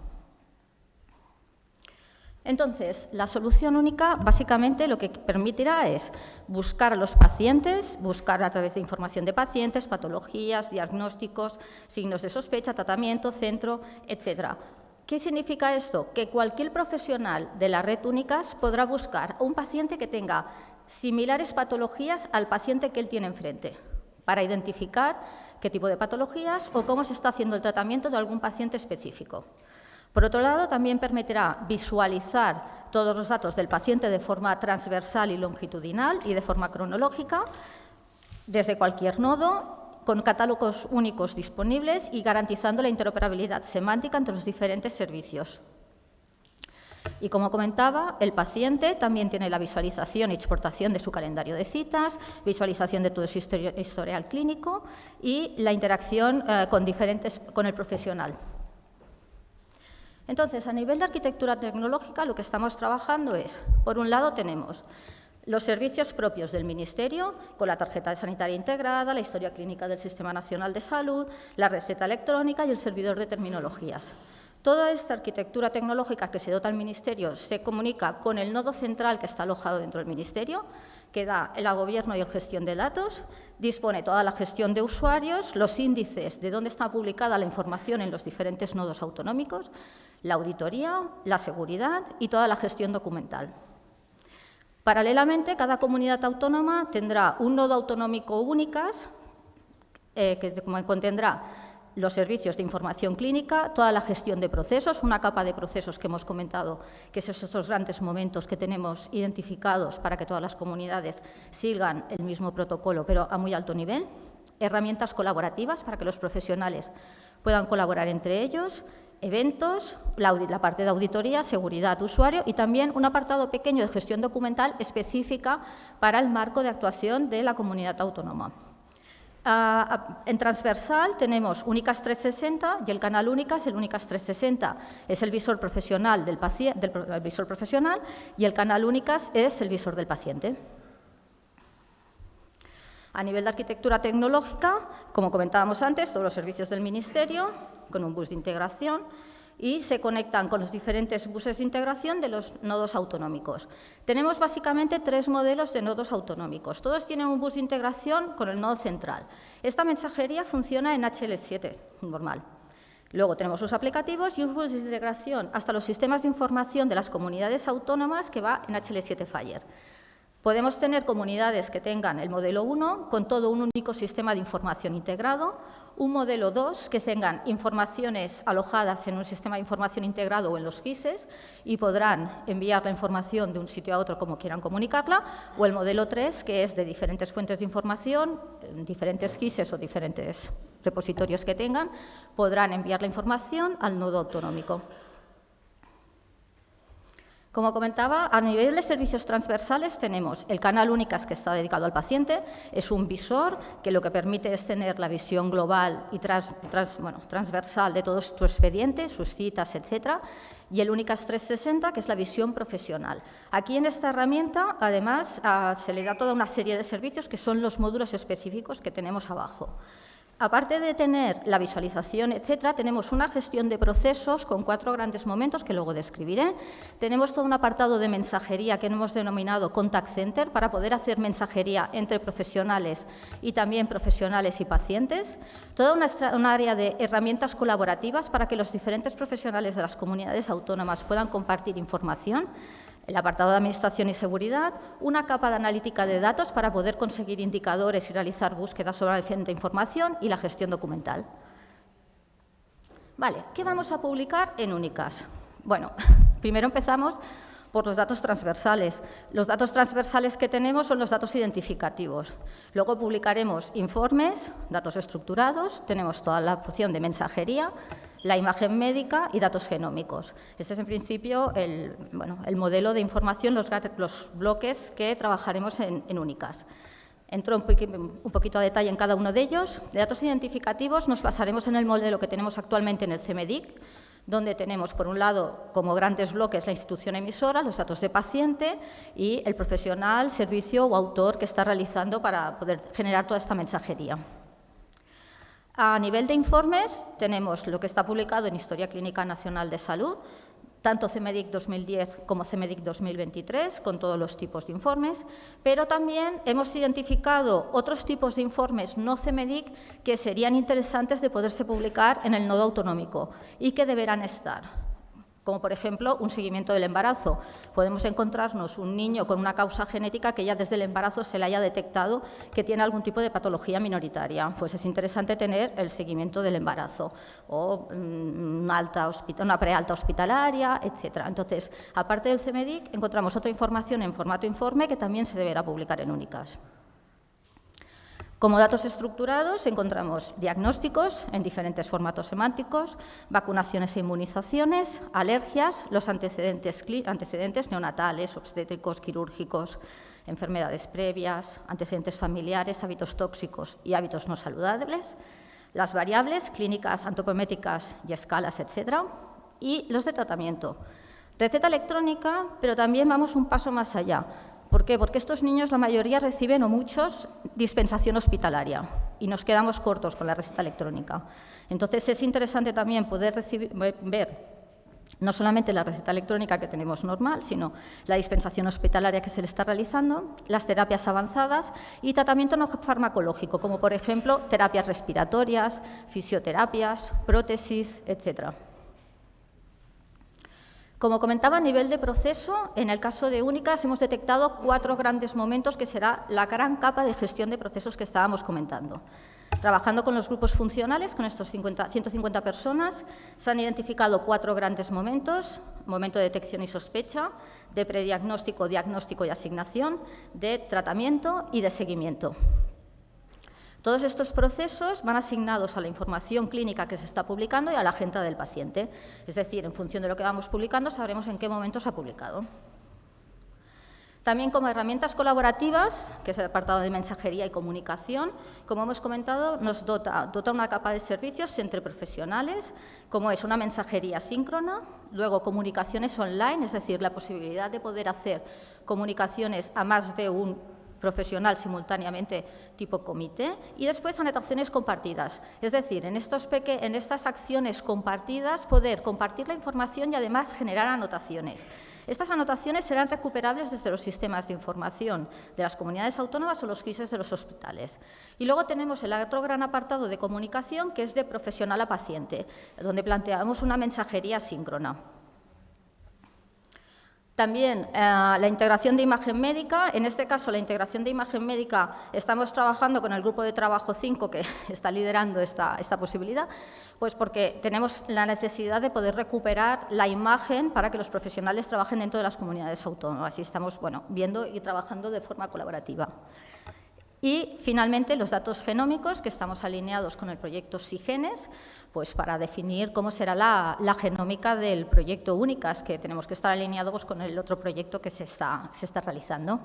Entonces, la solución única básicamente lo que permitirá es buscar a los pacientes, buscar a través de información de pacientes, patologías, diagnósticos, signos de sospecha, tratamiento, centro, etcétera. ¿Qué significa esto? Que cualquier profesional de la red Únicas podrá buscar a un paciente que tenga similares patologías al paciente que él tiene enfrente, para identificar qué tipo de patologías o cómo se está haciendo el tratamiento de algún paciente específico. Por otro lado, también permitirá visualizar todos los datos del paciente de forma transversal y longitudinal y de forma cronológica desde cualquier nodo, con catálogos únicos disponibles y garantizando la interoperabilidad semántica entre los diferentes servicios. Y como comentaba, el paciente también tiene la visualización y exportación de su calendario de citas, visualización de todo su historial clínico y la interacción con el profesional. Entonces, a nivel de arquitectura tecnológica, lo que estamos trabajando es, por un lado, tenemos los servicios propios del Ministerio, con la tarjeta sanitaria integrada, la historia clínica del Sistema Nacional de Salud, la receta electrónica y el servidor de terminologías. Toda esta arquitectura tecnológica que se dota al Ministerio se comunica con el nodo central que está alojado dentro del Ministerio, que da el gobierno y la gestión de datos, dispone toda la gestión de usuarios, los índices de dónde está publicada la información en los diferentes nodos autonómicos, la auditoría, la seguridad y toda la gestión documental. Paralelamente, cada comunidad autónoma tendrá un nodo autonómico Únicas que contendrá los servicios de información clínica, toda la gestión de procesos, una capa de procesos que hemos comentado, que son esos grandes momentos que tenemos identificados para que todas las comunidades sigan el mismo protocolo, pero a muy alto nivel, herramientas colaborativas para que los profesionales puedan colaborar entre ellos, eventos, la parte de auditoría, seguridad, usuario y también un apartado pequeño de gestión documental específica para el marco de actuación de la comunidad autónoma. En transversal tenemos Únicas 360 y el canal Únicas. El Únicas 360 es el visor profesional del visor profesional y el canal Únicas es el visor del paciente. A nivel de arquitectura tecnológica, como comentábamos antes, todos los servicios del Ministerio con un bus de integración y se conectan con los diferentes buses de integración de los nodos autonómicos. Tenemos básicamente 3 modelos de nodos autonómicos. Todos tienen un bus de integración con el nodo central. Esta mensajería funciona en HL7, normal. Luego tenemos los aplicativos y un bus de integración hasta los sistemas de información de las comunidades autónomas que va en HL7 Fire. Podemos tener comunidades que tengan el modelo 1 con todo un único sistema de información integrado, un modelo 2 que tengan informaciones alojadas en un sistema de información integrado o en los GISes y podrán enviar la información de un sitio a otro como quieran comunicarla, o el modelo 3 que es de diferentes fuentes de información, diferentes GISes o diferentes repositorios que tengan, podrán enviar la información al nodo autonómico. Como comentaba, a nivel de servicios transversales tenemos el canal Únicas que está dedicado al paciente, es un visor que lo que permite es tener la visión global y transversal de todo tu expediente, sus citas, etcétera, y el Únicas 360 que es la visión profesional. Aquí en esta herramienta, además, se le da toda una serie de servicios que son los módulos específicos que tenemos abajo. Aparte de tener la visualización, etcétera, tenemos una gestión de procesos con 4 grandes momentos que luego describiré. Tenemos todo un apartado de mensajería que hemos denominado Contact Center para poder hacer mensajería entre profesionales y también profesionales y pacientes. Toda una área de herramientas colaborativas para que los diferentes profesionales de las comunidades autónomas puedan compartir información. El apartado de Administración y Seguridad, una capa de analítica de datos para poder conseguir indicadores y realizar búsquedas sobre la diferente información y la gestión documental. Vale, ¿qué vamos a publicar en Únicas? Bueno, primero empezamos por los datos transversales. Los datos transversales que tenemos son los datos identificativos. Luego publicaremos informes, datos estructurados, tenemos toda la opción de mensajería, la imagen médica y datos genómicos. Este es, en principio, el modelo de información, los bloques que trabajaremos en Únicas. Entro un poquito a detalle en cada uno de ellos. De datos identificativos nos basaremos en el modelo que tenemos actualmente en el CMDIC, donde tenemos, por un lado, como grandes bloques la institución emisora, los datos de paciente y el profesional, servicio o autor que está realizando para poder generar toda esta mensajería. A nivel de informes, tenemos lo que está publicado en Historia Clínica Nacional de Salud, tanto CMDIC 2010 como CMDIC 2023, con todos los tipos de informes, pero también hemos identificado otros tipos de informes no CMDIC que serían interesantes de poderse publicar en el nodo autonómico y que deberán estar, como por ejemplo un seguimiento del embarazo. Podemos encontrarnos un niño con una causa genética que ya desde el embarazo se le haya detectado que tiene algún tipo de patología minoritaria. Pues es interesante tener el seguimiento del embarazo o una prealta hospitalaria, etc. Entonces, aparte del CMDIC, encontramos otra información en formato informe que también se deberá publicar en Únicas. Como datos estructurados encontramos diagnósticos en diferentes formatos semánticos, vacunaciones e inmunizaciones, alergias, los antecedentes neonatales, obstétricos, quirúrgicos, enfermedades previas, antecedentes familiares, hábitos tóxicos y hábitos no saludables, las variables clínicas, antropométricas y escalas, etc. Y los de tratamiento. Receta electrónica, pero también vamos un paso más allá. ¿Por qué? Porque estos niños, la mayoría reciben, o muchos, dispensación hospitalaria y nos quedamos cortos con la receta electrónica. Entonces, es interesante también poder ver no solamente la receta electrónica que tenemos normal, sino la dispensación hospitalaria que se le está realizando, las terapias avanzadas y tratamiento no farmacológico, como por ejemplo terapias respiratorias, fisioterapias, prótesis, etc. Como comentaba, a nivel de proceso, en el caso de Únicas hemos detectado 4 grandes momentos que será la gran capa de gestión de procesos que estábamos comentando. Trabajando con los grupos funcionales, con estos 150 personas, se han identificado 4 grandes momentos: momento de detección y sospecha, de prediagnóstico, diagnóstico y asignación, de tratamiento y de seguimiento. Todos estos procesos van asignados a la información clínica que se está publicando y a la agenda del paciente. Es decir, en función de lo que vamos publicando, sabremos en qué momento se ha publicado. También como herramientas colaborativas, que es el apartado de mensajería y comunicación, como hemos comentado, nos dota una capa de servicios entre profesionales, como es una mensajería síncrona, luego comunicaciones online, es decir, la posibilidad de poder hacer comunicaciones a más de un profesional simultáneamente tipo comité, y después anotaciones compartidas. Es decir, en estas acciones compartidas poder compartir la información y además generar anotaciones. Estas anotaciones serán recuperables desde los sistemas de información de las comunidades autónomas o los GISes de los hospitales. Y luego tenemos el otro gran apartado de comunicación, que es de profesional a paciente, donde planteamos una mensajería síncrona. También la integración de imagen médica. En este caso, la integración de imagen médica, estamos trabajando con el grupo de trabajo 5 que está liderando esta posibilidad, pues porque tenemos la necesidad de poder recuperar la imagen para que los profesionales trabajen dentro de las comunidades autónomas. Y estamos viendo y trabajando de forma colaborativa. Y, finalmente, los datos genómicos, que estamos alineados con el proyecto SIGENES, pues para definir cómo será la genómica del proyecto Únicas, que tenemos que estar alineados con el otro proyecto que se está realizando.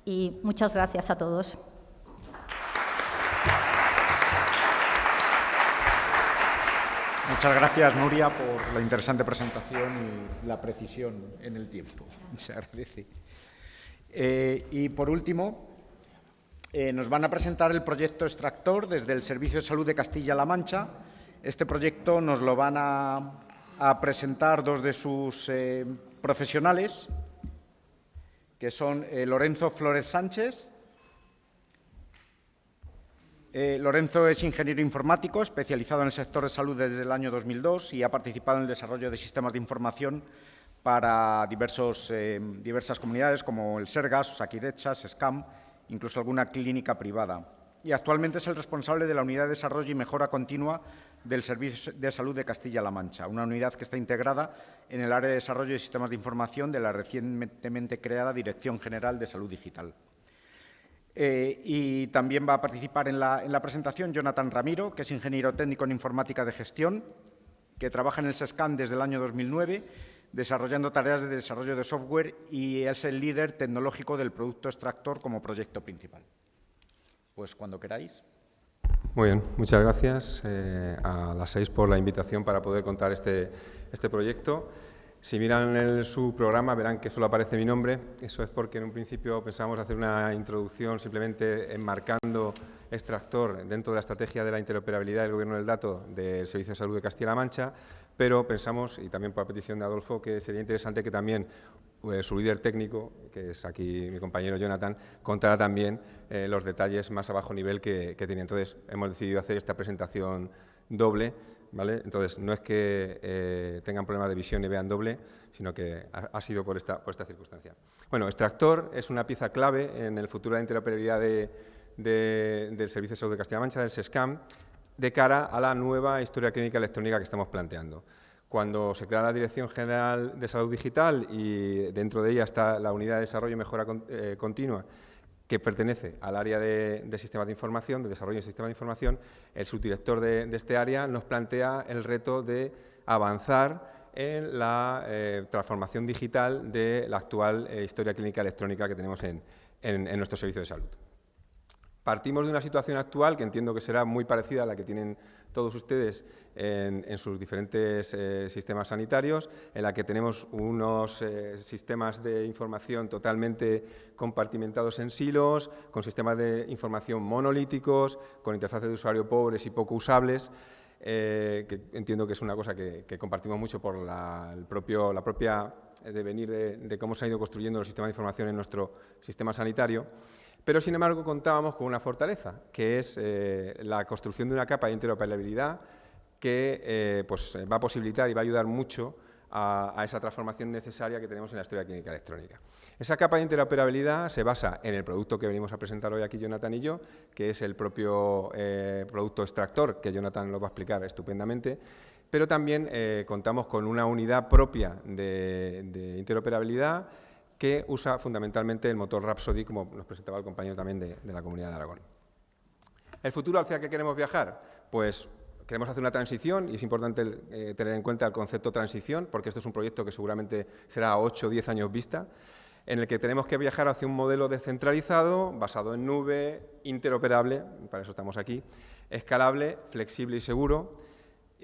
Y muchas gracias a todos. Muchas gracias, Nuria, por la interesante presentación y la precisión en el tiempo. Se agradece. Y, por último, nos van a presentar el proyecto Extractor desde el Servicio de Salud de Castilla-La Mancha. Este proyecto nos lo van a presentar 2 de sus profesionales, que son Lorenzo Flores Sánchez. Lorenzo es ingeniero informático, especializado en el sector de salud desde el año 2002 y ha participado en el desarrollo de sistemas de información para diversas comunidades como el Sergas, Osakidetza, SESCAM, incluso alguna clínica privada. Y actualmente es el responsable de la Unidad de Desarrollo y Mejora Continua del Servicio de Salud de Castilla-La Mancha, una unidad que está integrada en el área de desarrollo de sistemas de información de la recientemente creada Dirección General de Salud Digital. Y también va a participar en la presentación Jonathan Ramiro, que es ingeniero técnico en informática de gestión, que trabaja en el SESCAM desde el año 2009, desarrollando tareas de desarrollo de software, y es el líder tecnológico del producto Extractor como proyecto principal. Pues cuando queráis. Muy bien, muchas gracias a las 6 por la invitación para poder contar este proyecto. Si miran su programa verán que solo aparece mi nombre. Eso es porque en un principio pensábamos hacer una introducción simplemente enmarcando extractor dentro de la estrategia de la interoperabilidad del Gobierno del dato del Servicio de Salud de Castilla-La Mancha, pero pensamos, y también por petición de Adolfo, que sería interesante que también su líder técnico, que es aquí mi compañero Jonathan, contara también los detalles más a bajo nivel que tiene. Entonces, hemos decidido hacer esta presentación doble, ¿vale? Entonces, no es que tengan problemas de visión y vean doble, sino que ha sido por esta circunstancia. Bueno, extractor es una pieza clave en el futuro de interoperabilidad del Servicio de Salud de Castilla-La Mancha, del SESCAM, de cara a la nueva historia clínica electrónica que estamos planteando. Cuando se crea la Dirección General de Salud Digital y dentro de ella está la Unidad de Desarrollo y Mejora Continua, que pertenece al área de sistemas de información, de desarrollo de sistemas de información, el subdirector de este área nos plantea el reto de avanzar en la transformación digital de la actual historia clínica electrónica que tenemos en nuestro servicio de salud. Partimos de una situación actual que entiendo que será muy parecida a la que tienen todos ustedes en sus diferentes sistemas sanitarios, en la que tenemos unos sistemas de información totalmente compartimentados en silos, con sistemas de información monolíticos, con interfaces de usuario pobres y poco usables, que entiendo que es una cosa que compartimos mucho por la propia devenir de cómo se han ido construyendo los sistemas de información en nuestro sistema sanitario. Pero, sin embargo, contábamos con una fortaleza, que es la construcción de una capa de interoperabilidad que pues, va a posibilitar y va a ayudar mucho a esa transformación necesaria que tenemos en la historia clínica electrónica. Esa capa de interoperabilidad se basa en el producto que venimos a presentar hoy aquí Jonathan y yo, que es el propio producto extractor, que Jonathan lo va a explicar estupendamente, pero también contamos con una unidad propia de interoperabilidad que usa fundamentalmente el motor Rhapsody, como nos presentaba el compañero también de la Comunidad de Aragón. ¿El futuro hacia qué queremos viajar? Pues queremos hacer una transición y es importante tener en cuenta el concepto transición, porque esto es un proyecto que seguramente será a 8 o 10 años vista, en el que tenemos que viajar hacia un modelo descentralizado, basado en nube, interoperable, para eso estamos aquí, escalable, flexible y seguro,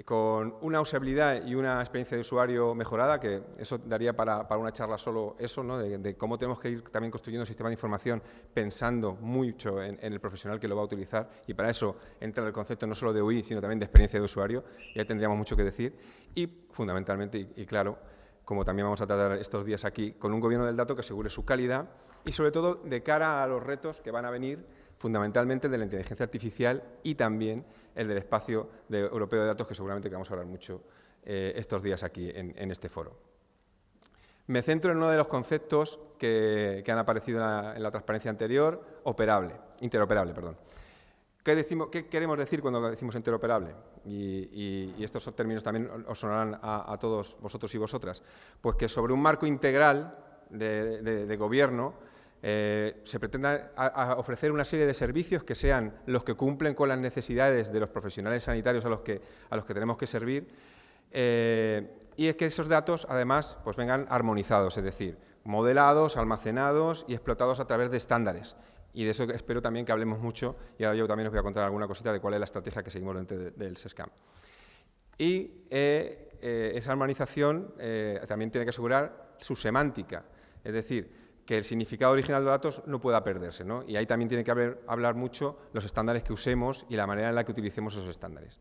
con una usabilidad y una experiencia de usuario mejorada, que eso daría para una charla solo eso, ¿no? de cómo tenemos que ir también construyendo un sistema de información pensando mucho en el profesional que lo va a utilizar, y para eso entra el concepto no solo de UI, sino también de experiencia de usuario, y ahí tendríamos mucho que decir, y fundamentalmente, y claro, como también vamos a tratar estos días aquí, con un gobierno del dato que asegure su calidad y, sobre todo, de cara a los retos que van a venir, fundamentalmente de la inteligencia artificial y también el del espacio europeo de datos, que seguramente que vamos a hablar mucho estos días aquí en este foro. Me centro en uno de los conceptos que han aparecido en la transparencia anterior, interoperable. ¿Qué queremos decir cuando decimos interoperable? Y estos términos también os sonarán a todos vosotros y vosotras. Pues que sobre un marco integral de gobierno se pretenda ofrecer una serie de servicios que sean los que cumplen con las necesidades de los profesionales sanitarios a los que tenemos que servir, y es que esos datos, además, pues vengan armonizados, es decir, modelados, almacenados y explotados a través de estándares. Y de eso espero también que hablemos mucho, y ahora yo también os voy a contar alguna cosita de cuál es la estrategia que seguimos dentro del SESCAM. Y esa armonización también tiene que asegurar su semántica, es decir, que el significado original de los datos no pueda perderse, ¿no? Y ahí también tiene que hablar mucho los estándares que usemos y la manera en la que utilicemos esos estándares.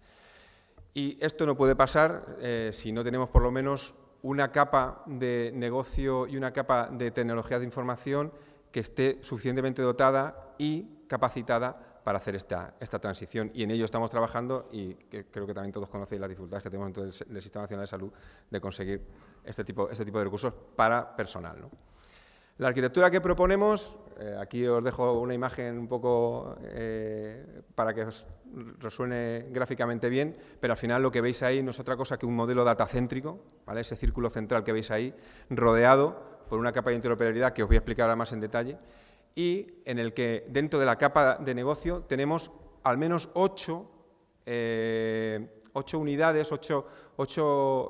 Y esto no puede pasar si no tenemos por lo menos una capa de negocio y una capa de tecnología de información que esté suficientemente dotada y capacitada para hacer esta transición. Y en ello estamos trabajando, y creo que también todos conocéis las dificultades que tenemos dentro del Sistema Nacional de Salud de conseguir este tipo de recursos para personal, ¿no? La arquitectura que proponemos, aquí os dejo una imagen un poco para que os resuene gráficamente bien, pero al final lo que veis ahí no es otra cosa que un modelo datacéntrico, ¿vale? Ese círculo central que veis ahí, rodeado por una capa de interoperabilidad que os voy a explicar ahora más en detalle, y en el que dentro de la capa de negocio tenemos al menos 8 unidades, 8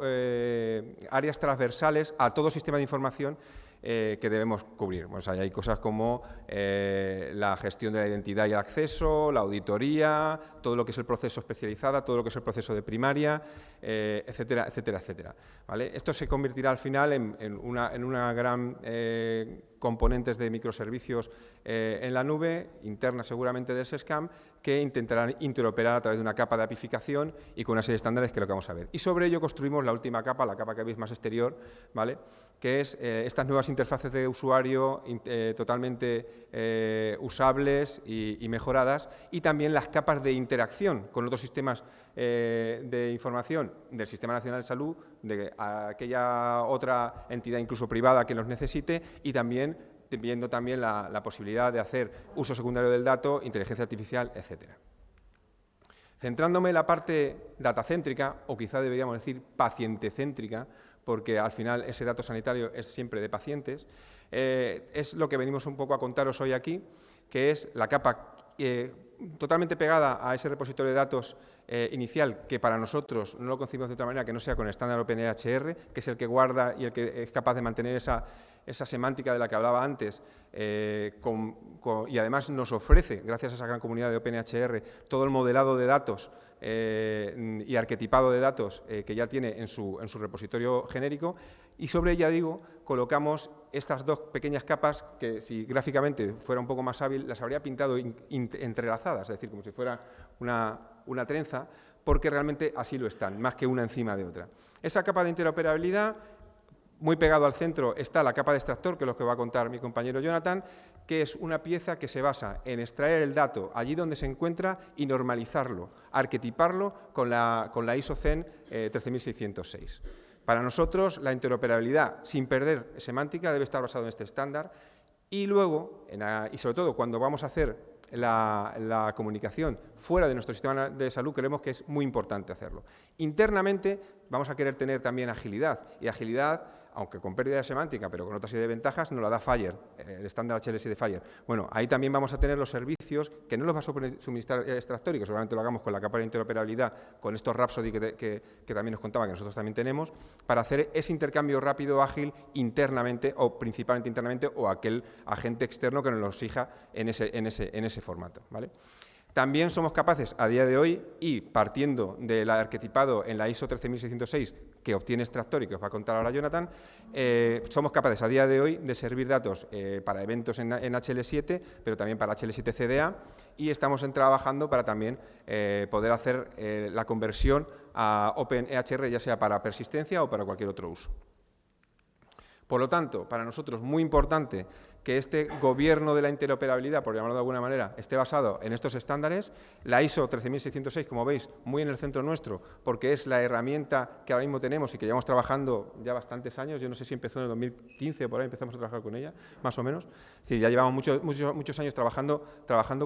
áreas transversales a todo sistema de información que debemos cubrir. Pues hay cosas como la gestión de la identidad y el acceso, la auditoría, todo lo que es el proceso especializado, todo lo que es el proceso de primaria, etcétera, etcétera, etcétera. ¿Vale? Esto se convertirá al final en una gran componentes de microservicios en la nube, interna seguramente del SESCAM, que intentarán interoperar a través de una capa de apificación y con una serie de estándares que es lo que vamos a ver. Y sobre ello construimos la última capa, la capa que veis más exterior, ¿vale?, que es estas nuevas interfaces de usuario totalmente usables y mejoradas, y también las capas de interacción con otros sistemas de información del Sistema Nacional de Salud, de aquella otra entidad incluso privada que los necesite, y también viendo también la posibilidad de hacer uso secundario del dato, inteligencia artificial, etcétera. Centrándome en la parte datacéntrica, o quizá deberíamos decir pacientecéntrica, porque al final ese dato sanitario es siempre de pacientes, es lo que venimos un poco a contaros hoy aquí, que es la capa totalmente pegada a ese repositorio de datos inicial, que para nosotros no lo concebimos de otra manera que no sea con el estándar OpenEHR, que es el que guarda y el que es capaz de mantener esa semántica de la que hablaba antes, y además nos ofrece, gracias a esa gran comunidad de OpenEHR, todo el modelado de datos y arquetipado de datos que ya tiene en su repositorio genérico, y sobre ella, digo, colocamos estas dos pequeñas capas que, si gráficamente fuera un poco más hábil, las habría pintado entrelazadas, es decir, como si fuera una trenza, porque realmente así lo están, más que una encima de otra. Esa capa de interoperabilidad, muy pegado al centro, está la capa de extractor, que es lo que va a contar mi compañero Jonathan, que es una pieza que se basa en extraer el dato allí donde se encuentra y normalizarlo, arquetiparlo con la ISO CEN 13606. Para nosotros, la interoperabilidad, sin perder semántica, debe estar basada en este estándar, y luego, y sobre todo cuando vamos a hacer la comunicación fuera de nuestro sistema de salud, creemos que es muy importante hacerlo. Internamente vamos a querer tener también agilidad, y agilidad, aunque con pérdida de semántica, pero con otra serie de ventajas, nos la da FHIR, el estándar HL7 de FHIR. Bueno, ahí también vamos a tener los servicios que no los va a suministrar Extractor, y que seguramente lo hagamos con la capa de interoperabilidad, con estos Rhapsody que también nos contaba, que nosotros también tenemos, para hacer ese intercambio rápido, ágil, internamente, o principalmente internamente, o aquel agente externo que nos lo exija en ese formato, ¿vale? También somos capaces, a día de hoy, y partiendo del arquetipado en la ISO 13606 que obtiene Extractor y que os va a contar ahora Jonathan, somos capaces a día de hoy de servir datos para eventos en HL7, pero también para HL7 CDA, y estamos trabajando para también poder hacer la conversión a OpenEHR, ya sea para persistencia o para cualquier otro uso. Por lo tanto, para nosotros muy importante que este gobierno de la interoperabilidad, por llamarlo de alguna manera, esté basado en estos estándares. La ISO 13606, como veis, muy en el centro nuestro, porque es la herramienta que ahora mismo tenemos y que llevamos trabajando ya bastantes años. Yo no sé si empezó en el 2015 o por ahí empezamos a trabajar con ella, más o menos. Es decir, ya llevamos muchos años trabajando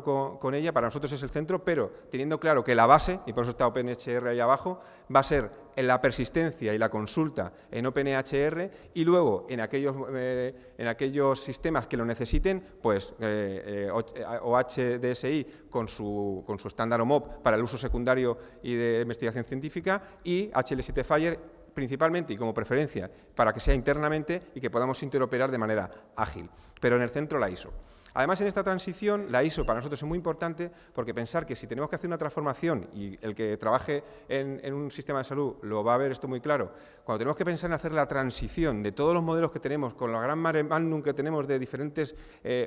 con ella. Para nosotros es el centro, pero teniendo claro que la base, y por eso está OpenEHR ahí abajo, va a ser en la persistencia y la consulta en OpenEHR, y luego en aquellos sistemas que lo necesiten, pues OHDSI con su estándar OMOP para el uso secundario y de investigación científica, y HL7 FHIR principalmente y como preferencia para que sea internamente y que podamos interoperar de manera ágil. Pero en el centro la ISO. Además, en esta transición, la ISO para nosotros es muy importante, porque pensar que si tenemos que hacer una transformación, y el que trabaje en un sistema de salud lo va a ver esto muy claro, cuando tenemos que pensar en hacer la transición de todos los modelos que tenemos, con la gran mare magnum que tenemos de diferentes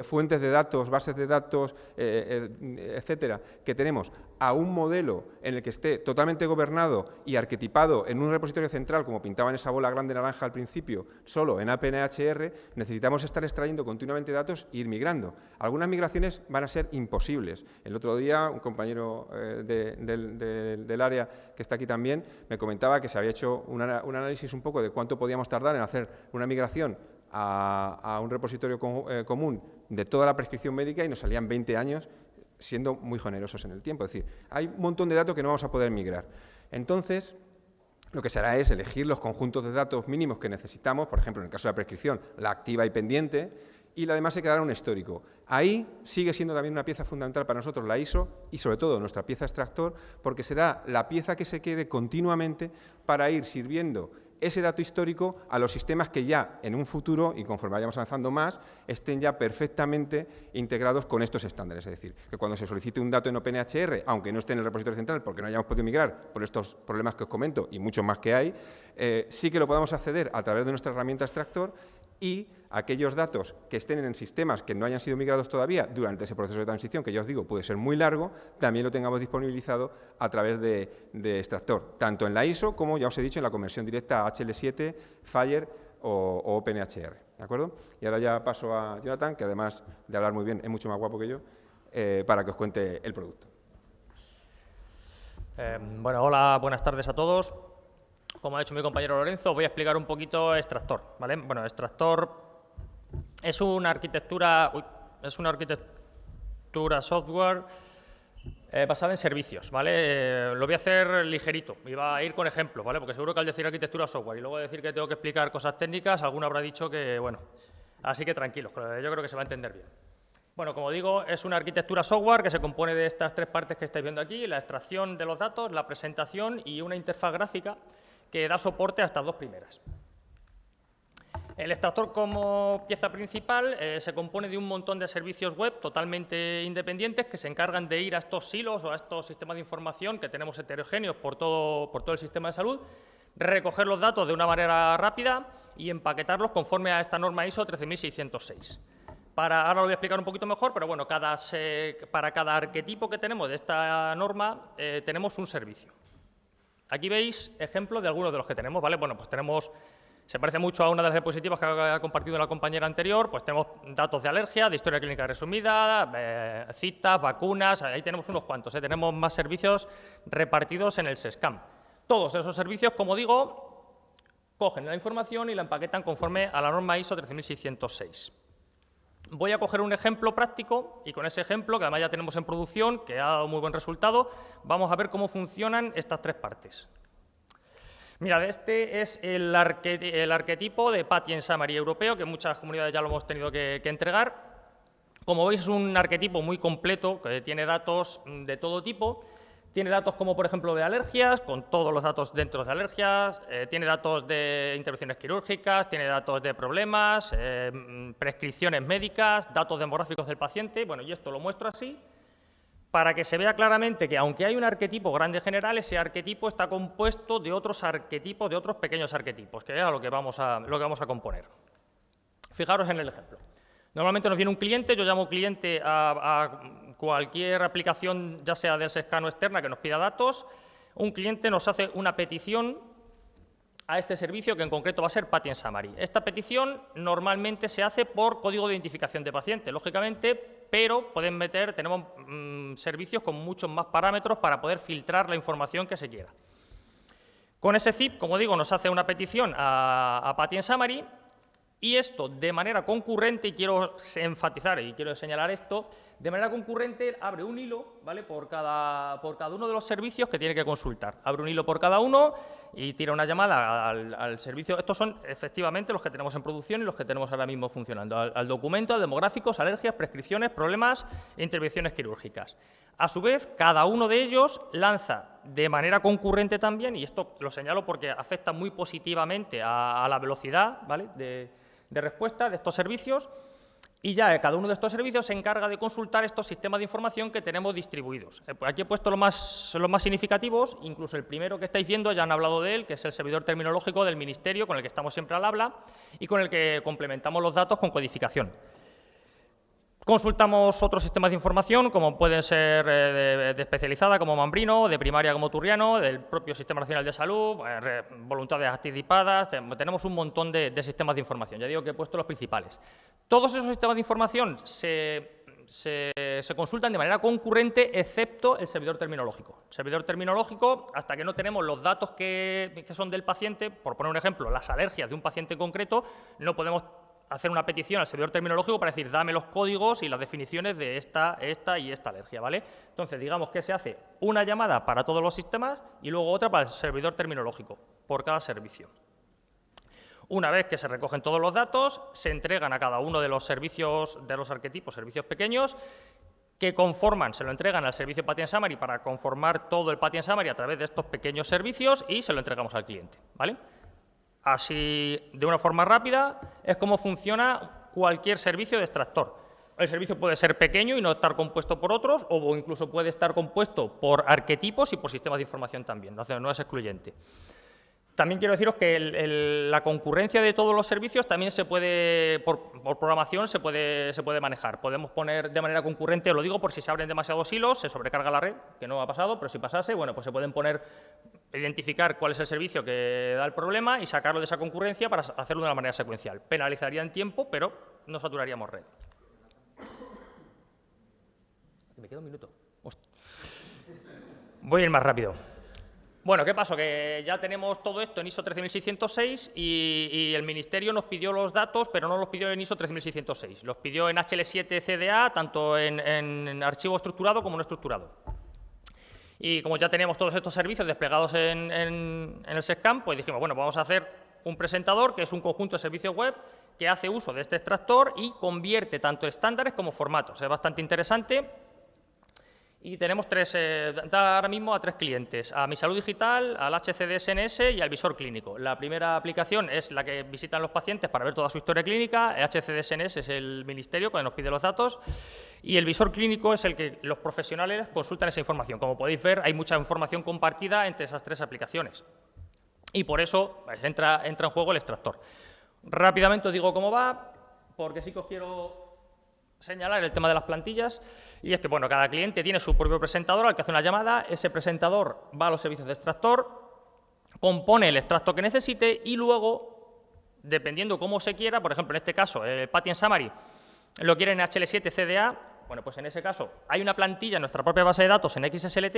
fuentes de datos, bases de datos, etcétera, que tenemos, a un modelo en el que esté totalmente gobernado y arquetipado en un repositorio central, como pintaba en esa bola grande naranja al principio, solo en OpenEHR, necesitamos estar extrayendo continuamente datos e ir migrando. Algunas migraciones van a ser imposibles. El otro día, un compañero del área que está aquí también me comentaba que se había hecho un análisis un poco de cuánto podíamos tardar en hacer una migración a un repositorio común de toda la prescripción médica, y nos salían 20 años, siendo muy generosos en el tiempo. Es decir, hay un montón de datos que no vamos a poder migrar. Entonces, lo que se hará es elegir los conjuntos de datos mínimos que necesitamos, por ejemplo, en el caso de la prescripción, la activa y pendiente, y la demás se quedará un histórico. Ahí sigue siendo también una pieza fundamental para nosotros la ISO, y sobre todo nuestra pieza extractor, porque será la pieza que se quede continuamente para ir sirviendo ese dato histórico a los sistemas que ya en un futuro, y conforme vayamos avanzando más, estén ya perfectamente integrados con estos estándares. Es decir, que cuando se solicite un dato en OpenEHR, aunque no esté en el repositorio central porque no hayamos podido migrar por estos problemas que os comento y muchos más que hay, sí que lo podamos acceder a través de nuestra herramienta extractor, y aquellos datos que estén en sistemas que no hayan sido migrados todavía durante ese proceso de transición, que ya os digo puede ser muy largo, también lo tengamos disponibilizado a través de extractor, tanto en la ISO como, ya os he dicho, en la conversión directa a HL7, Fire o OpenHR, ¿de acuerdo? Y ahora ya paso a Jonathan, que además de hablar muy bien, es mucho más guapo que yo, para que os cuente el producto. Bueno, hola, buenas tardes a todos. Como ha dicho mi compañero Lorenzo, voy a explicar un poquito Extractor, ¿vale? Bueno, Extractor es una arquitectura software basada en servicios, ¿vale? Lo voy a hacer ligerito, iba a ir con ejemplos, ¿vale? Porque seguro que al decir arquitectura software y luego decir que tengo que explicar cosas técnicas, alguno habrá dicho que, bueno, así que tranquilos, yo creo que se va a entender bien. Bueno, como digo, es una arquitectura software que se compone de estas tres partes que estáis viendo aquí, la extracción de los datos, la presentación y una interfaz gráfica que da soporte a estas dos primeras. El extractor como pieza principal se compone de un montón de servicios web totalmente independientes que se encargan de ir a estos silos o a estos sistemas de información que tenemos heterogéneos por todo el sistema de salud, recoger los datos de una manera rápida y empaquetarlos conforme a esta norma ISO 13606. Ahora lo voy a explicar un poquito mejor, pero bueno, para cada arquetipo que tenemos de esta norma tenemos un servicio. Aquí veis ejemplos de algunos de los que tenemos, ¿vale? Bueno, pues tenemos, se parece mucho a una de las diapositivas que ha compartido la compañera anterior, pues tenemos datos de alergia, de historia clínica resumida, citas, vacunas, ahí tenemos unos cuantos, tenemos más servicios repartidos en el SESCAM. Todos esos servicios, como digo, cogen la información y la empaquetan conforme a la norma ISO 13606. Voy a coger un ejemplo práctico y con ese ejemplo, que además ya tenemos en producción, que ha dado muy buen resultado, vamos a ver cómo funcionan estas tres partes. Mirad, este es el arquetipo de Patent Summary europeo, que muchas comunidades ya lo hemos tenido que entregar. Como veis, es un arquetipo muy completo, que tiene datos de todo tipo. Tiene datos como, por ejemplo, de alergias, con todos los datos dentro de alergias, tiene datos de intervenciones quirúrgicas, tiene datos de problemas, prescripciones médicas, datos demográficos del paciente. Bueno, y esto lo muestro así para que se vea claramente que, aunque hay un arquetipo grande general, ese arquetipo está compuesto de otros arquetipos, de otros pequeños arquetipos, que es lo que vamos a componer. Fijaros en el ejemplo. Normalmente nos viene un cliente, yo llamo cliente a cualquier aplicación, ya sea de SESCAM o externa, que nos pida datos. Un cliente nos hace una petición a este servicio, que en concreto va a ser Patent Summary. Esta petición normalmente se hace por código de identificación de paciente, lógicamente, pero tenemos servicios con muchos más parámetros para poder filtrar la información que se quiera. Con ese zip, como digo, nos hace una petición a Patent Summary. Y esto, de manera concurrente, y quiero enfatizar y quiero señalar esto, de manera concurrente abre un hilo, ¿vale?, por cada uno de los servicios que tiene que consultar. Abre un hilo por cada uno y tira una llamada al servicio. Estos son efectivamente los que tenemos en producción y los que tenemos ahora mismo funcionando. Al documento, a demográficos, alergias, prescripciones, problemas e intervenciones quirúrgicas. A su vez, cada uno de ellos lanza de manera concurrente también, y esto lo señalo porque afecta muy positivamente a la velocidad, ¿vale?, de respuesta de estos servicios, y ya cada uno de estos servicios se encarga de consultar estos sistemas de información que tenemos distribuidos. Aquí he puesto los más significativos, incluso el primero que estáis viendo, ya han hablado de él, que es el servidor terminológico del Ministerio, con el que estamos siempre al habla y con el que complementamos los datos con codificación. Consultamos otros sistemas de información, como pueden ser de especializada, como Mambrino, de primaria, como Turriano, del propio Sistema Nacional de Salud, voluntades anticipadas. Tenemos un montón de sistemas de información. Ya digo que he puesto los principales. Todos esos sistemas de información se consultan de manera concurrente, excepto el servidor terminológico. El servidor terminológico, hasta que no tenemos los datos que son del paciente, por poner un ejemplo, las alergias de un paciente concreto, no podemos hacer una petición al servidor terminológico para decir, dame los códigos y las definiciones de esta y esta alergia, ¿vale? Entonces, digamos que se hace una llamada para todos los sistemas y luego otra para el servidor terminológico, por cada servicio. Una vez que se recogen todos los datos, se entregan a cada uno de los servicios, de los arquetipos, servicios pequeños, que se lo entregan al servicio Patent Summary para conformar todo el Patent Summary a través de estos pequeños servicios y se lo entregamos al cliente, ¿vale? Así, de una forma rápida, es como funciona cualquier servicio de extractor. El servicio puede ser pequeño y no estar compuesto por otros, o incluso puede estar compuesto por arquetipos y por sistemas de información también, no es excluyente. También quiero deciros que la concurrencia de todos los servicios también se puede, por programación, se puede manejar. Podemos poner de manera concurrente, os lo digo por si se abren demasiados hilos, se sobrecarga la red, que no ha pasado, pero si pasase, bueno, pues se pueden poner, identificar cuál es el servicio que da el problema y sacarlo de esa concurrencia para hacerlo de una manera secuencial. Penalizaría en tiempo, pero no saturaríamos red. Me queda un minuto. Hostia. Voy a ir más rápido. Bueno, ¿qué pasó? Que ya tenemos todo esto en ISO 13606 y el Ministerio nos pidió los datos, pero no los pidió en ISO 13606. Los pidió en HL7 CDA, tanto en archivo estructurado como no estructurado. Y como ya teníamos todos estos servicios desplegados en el SESCAM, pues dijimos, bueno, vamos a hacer un presentador que es un conjunto de servicios web que hace uso de este extractor y convierte tanto estándares como formatos. Es bastante interesante. Y tenemos ahora mismo a 3 clientes, a Mi Salud Digital, al HCDSNS y al Visor Clínico. La primera aplicación es la que visitan los pacientes para ver toda su historia clínica, el HCDSNS es el ministerio que nos pide los datos y el Visor Clínico es el que los profesionales consultan esa información. Como podéis ver, hay mucha información compartida entre esas 3 aplicaciones y por eso pues, entra en juego el extractor. Rápidamente os digo cómo va, porque sí que os quiero señalar el tema de las plantillas, y es que, bueno, cada cliente tiene su propio presentador al que hace una llamada, ese presentador va a los servicios de extractor, compone el extracto que necesite y luego, dependiendo cómo se quiera, por ejemplo, en este caso, el Patient Summary lo quiere en HL7 CDA, bueno, pues en ese caso hay una plantilla en nuestra propia base de datos en XSLT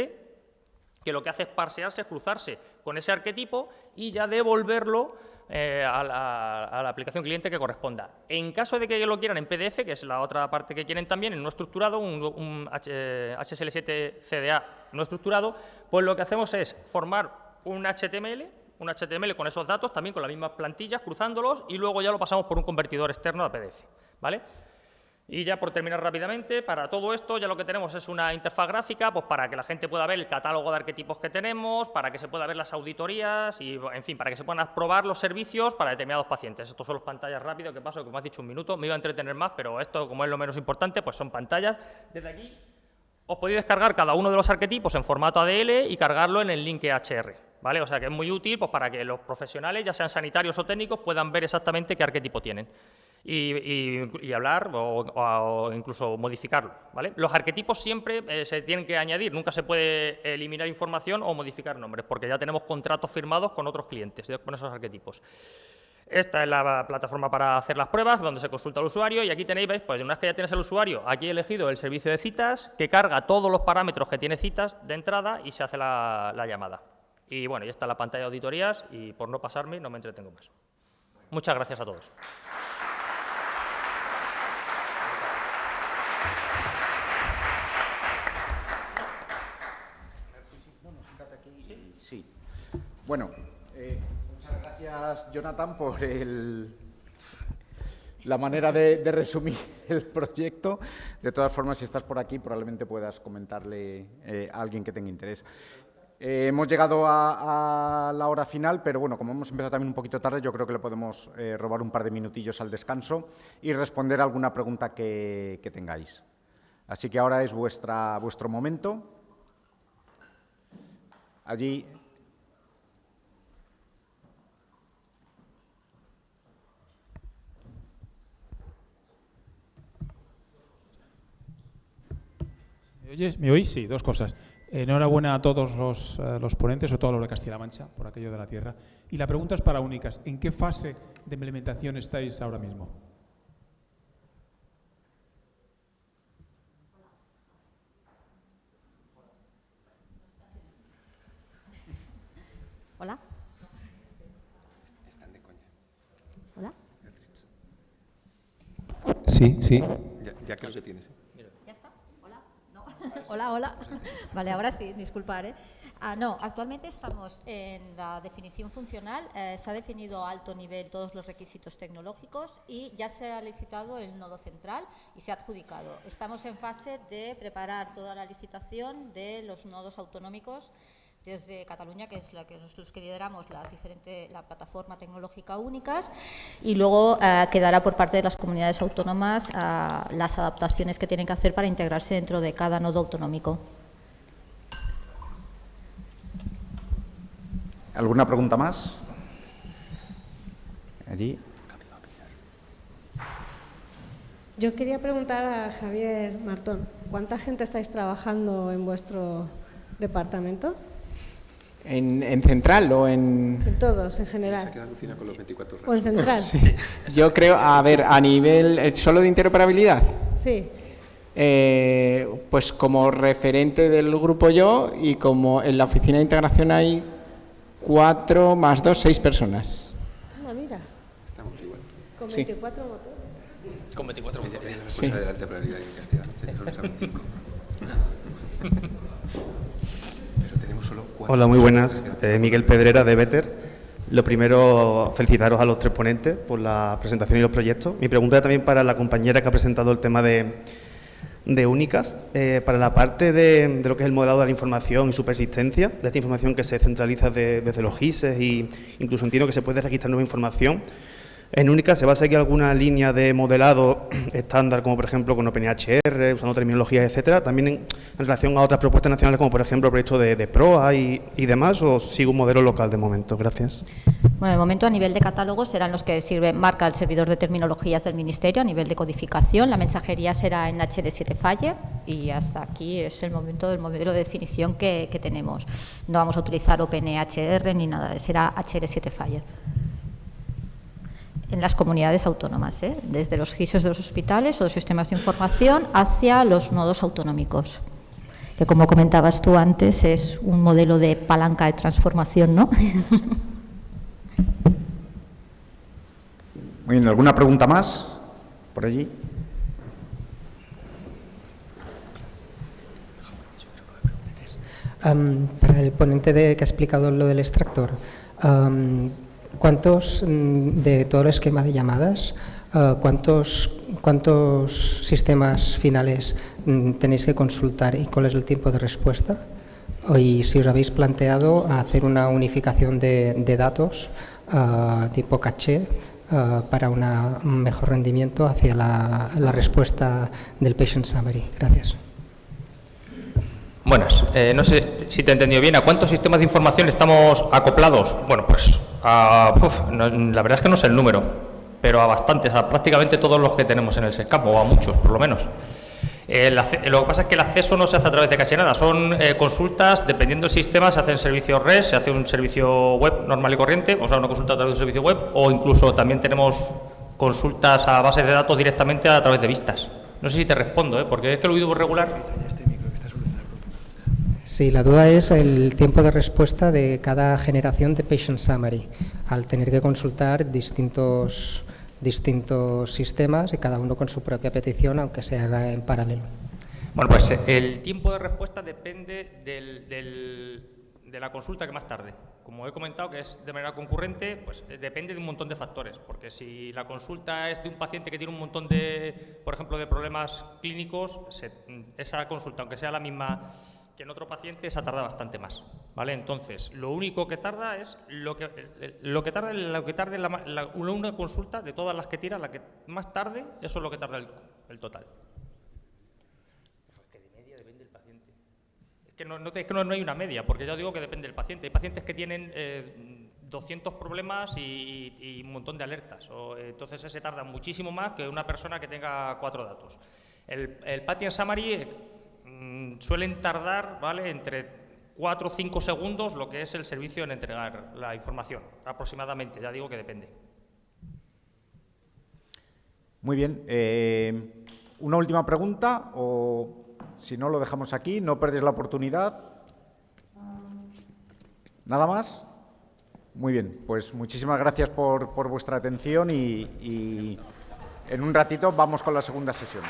que lo que hace es parsearse, cruzarse con ese arquetipo y ya devolverlo a la aplicación cliente que corresponda. En caso de que lo quieran en PDF, que es la otra parte que quieren también, en no estructurado, un HSL7 CDA no estructurado, pues lo que hacemos es formar un HTML con esos datos, también con las mismas plantillas, cruzándolos, y luego ya lo pasamos por un convertidor externo a PDF, ¿vale? Y ya por terminar rápidamente, para todo esto ya lo que tenemos es una interfaz gráfica pues para que la gente pueda ver el catálogo de arquetipos que tenemos, para que se pueda ver las auditorías y, en fin, para que se puedan probar los servicios para determinados pacientes. Estos son las pantallas rápidas, que paso, como has dicho, un minuto, me iba a entretener más, pero esto, como es lo menos importante, pues son pantallas. Desde aquí os podéis descargar cada uno de los arquetipos en formato ADL y cargarlo en el link HR, ¿vale? O sea que es muy útil pues, para que los profesionales, ya sean sanitarios o técnicos, puedan ver exactamente qué arquetipo tienen. Y hablar o incluso modificarlo, ¿vale? Los arquetipos siempre se tienen que añadir, nunca se puede eliminar información o modificar nombres, porque ya tenemos contratos firmados con otros clientes con esos arquetipos. Esta es la plataforma para hacer las pruebas, donde se consulta al usuario, y aquí tenéis, ¿veis? Pues una vez que ya tienes el usuario, aquí he elegido el servicio de citas, que carga todos los parámetros que tiene citas de entrada y se hace la llamada. Y bueno, ya está la pantalla de auditorías, y por no pasarme, no me entretengo más. Muchas gracias a todos. Sí. Bueno, muchas gracias, Jonathan, por la manera de resumir el proyecto. De todas formas, si estás por aquí, probablemente puedas comentarle a alguien que tenga interés. Hemos llegado a la hora final, pero bueno, como hemos empezado también un poquito tarde, yo creo que le podemos robar un par de minutillos al descanso y responder alguna pregunta que tengáis. Así que ahora es vuestro momento. Allí. ¿Me oís? Sí, dos cosas. Enhorabuena a todos los ponentes, o todo lo de Castilla-La Mancha, por aquello de la tierra. Y la pregunta es para Únicas. ¿En qué fase de implementación estáis ahora mismo? Hola. Están de coña. Hola. Sí, sí. Ya que lo se tiene, sí. ¿Ya está? Hola. No. Hola, hola. Vale, ahora sí, disculpar, ¿eh? No, actualmente estamos en la definición funcional. Se ha definido a alto nivel todos los requisitos tecnológicos y ya se ha licitado el nodo central y se ha adjudicado. Estamos en fase de preparar toda la licitación de los nodos autonómicos desde Cataluña, que es los que lideramos la plataforma tecnológica Únicas, y luego quedará por parte de las comunidades autónomas las adaptaciones que tienen que hacer para integrarse dentro de cada nodo autonómico. ¿Alguna pregunta más? allí. Yo quería preguntar a Javier Martón, ¿cuánta gente estáis trabajando en vuestro departamento? ¿En central o en...? En todos, en general. Se queda Lucina con los 24 ¿O en central? Sí. Yo creo, a ver, a nivel solo de interoperabilidad, Sí. pues como referente del grupo yo, y como en la oficina de integración hay 4 más 2, 6 personas. Anda, mira. Estamos igual. Con Sí. 24 motores. Con 24 Ella es la Sí. responsable de la interoperabilidad en Castilla-La Mancha, solo saben 5. Pero tenemos solo 4. Hola, muy buenas. Miguel Pedrera, de Better. Lo primero, felicitaros a los 3 ponentes por la presentación y los proyectos. Mi pregunta es también para la compañera que ha presentado el tema de únicas, para la parte de lo que es el modelado de la información y su persistencia, de esta información que se centraliza desde los GISes e incluso entiendo que se puede registrar nueva información. En únicas se va a seguir alguna línea de modelado estándar, como por ejemplo con OpenHR, usando terminologías, etcétera, también en relación a otras propuestas nacionales, como por ejemplo el proyecto de PROA y demás, o sigue un modelo local de momento. Gracias. Bueno, de momento a nivel de catálogos serán los que marca el servidor de terminologías del Ministerio a nivel de codificación. La mensajería será en HL7 Fire y hasta aquí es el momento del modelo de definición que tenemos. No vamos a utilizar OpenHR ni nada, será HL7 Fire. En las comunidades autónomas, desde los GISes de los hospitales o de sistemas de información hacia los nodos autonómicos, que como comentabas tú antes es un modelo de palanca de transformación, ¿no? Muy bien, ¿alguna pregunta más por allí? Para el ponente que ha explicado lo del extractor, ¿cuántos de todo el esquema de llamadas, cuántos sistemas finales tenéis que consultar y cuál es el tiempo de respuesta? Y si os habéis planteado hacer una unificación de datos tipo caché para un mejor rendimiento hacia la respuesta del Patient Summary. Gracias. Buenas. No sé si te he entendido bien. ¿A cuántos sistemas de información estamos acoplados? Bueno, pues la verdad es que no sé el número, pero a bastantes, a prácticamente todos los que tenemos en el SESCAP, o a muchos, por lo menos. Lo que pasa es que el acceso no se hace a través de casi nada, son consultas, dependiendo del sistema, se hace en servicio REST, se hace un servicio web normal y corriente, o sea, una consulta a través de un servicio web, o incluso también tenemos consultas a bases de datos directamente a través de vistas. No sé si te respondo, porque es que lo he oído regular. Sí, la duda es el tiempo de respuesta de cada generación de Patient Summary, al tener que consultar distintos sistemas y cada uno con su propia petición, aunque se haga en paralelo. Bueno, pues el tiempo de respuesta depende de la consulta que más tarde. Como he comentado, que es de manera concurrente, pues depende de un montón de factores, porque si la consulta es de un paciente que tiene un montón de, por ejemplo, de problemas clínicos, esa consulta, aunque sea la misma que en otro paciente, esa tarda bastante más, ¿vale? Entonces, lo único que tarda es lo que tarde una consulta de todas las que tira, la que más tarde, eso es lo que tarda el total. Es que de media depende del paciente. Es que no hay una media, porque ya digo que depende del paciente. Hay pacientes que tienen 200 problemas y un montón de alertas, entonces ese tarda muchísimo más que una persona que tenga 4 datos. El Patient Summary suelen tardar, ¿vale?, entre 4 o 5 segundos lo que es el servicio en entregar la información, aproximadamente, ya digo que depende. Muy bien. ¿Una última pregunta o si no lo dejamos aquí? ¿No perdéis la oportunidad? ¿Nada más? Muy bien, pues muchísimas gracias por vuestra atención y en un ratito vamos con la segunda sesión.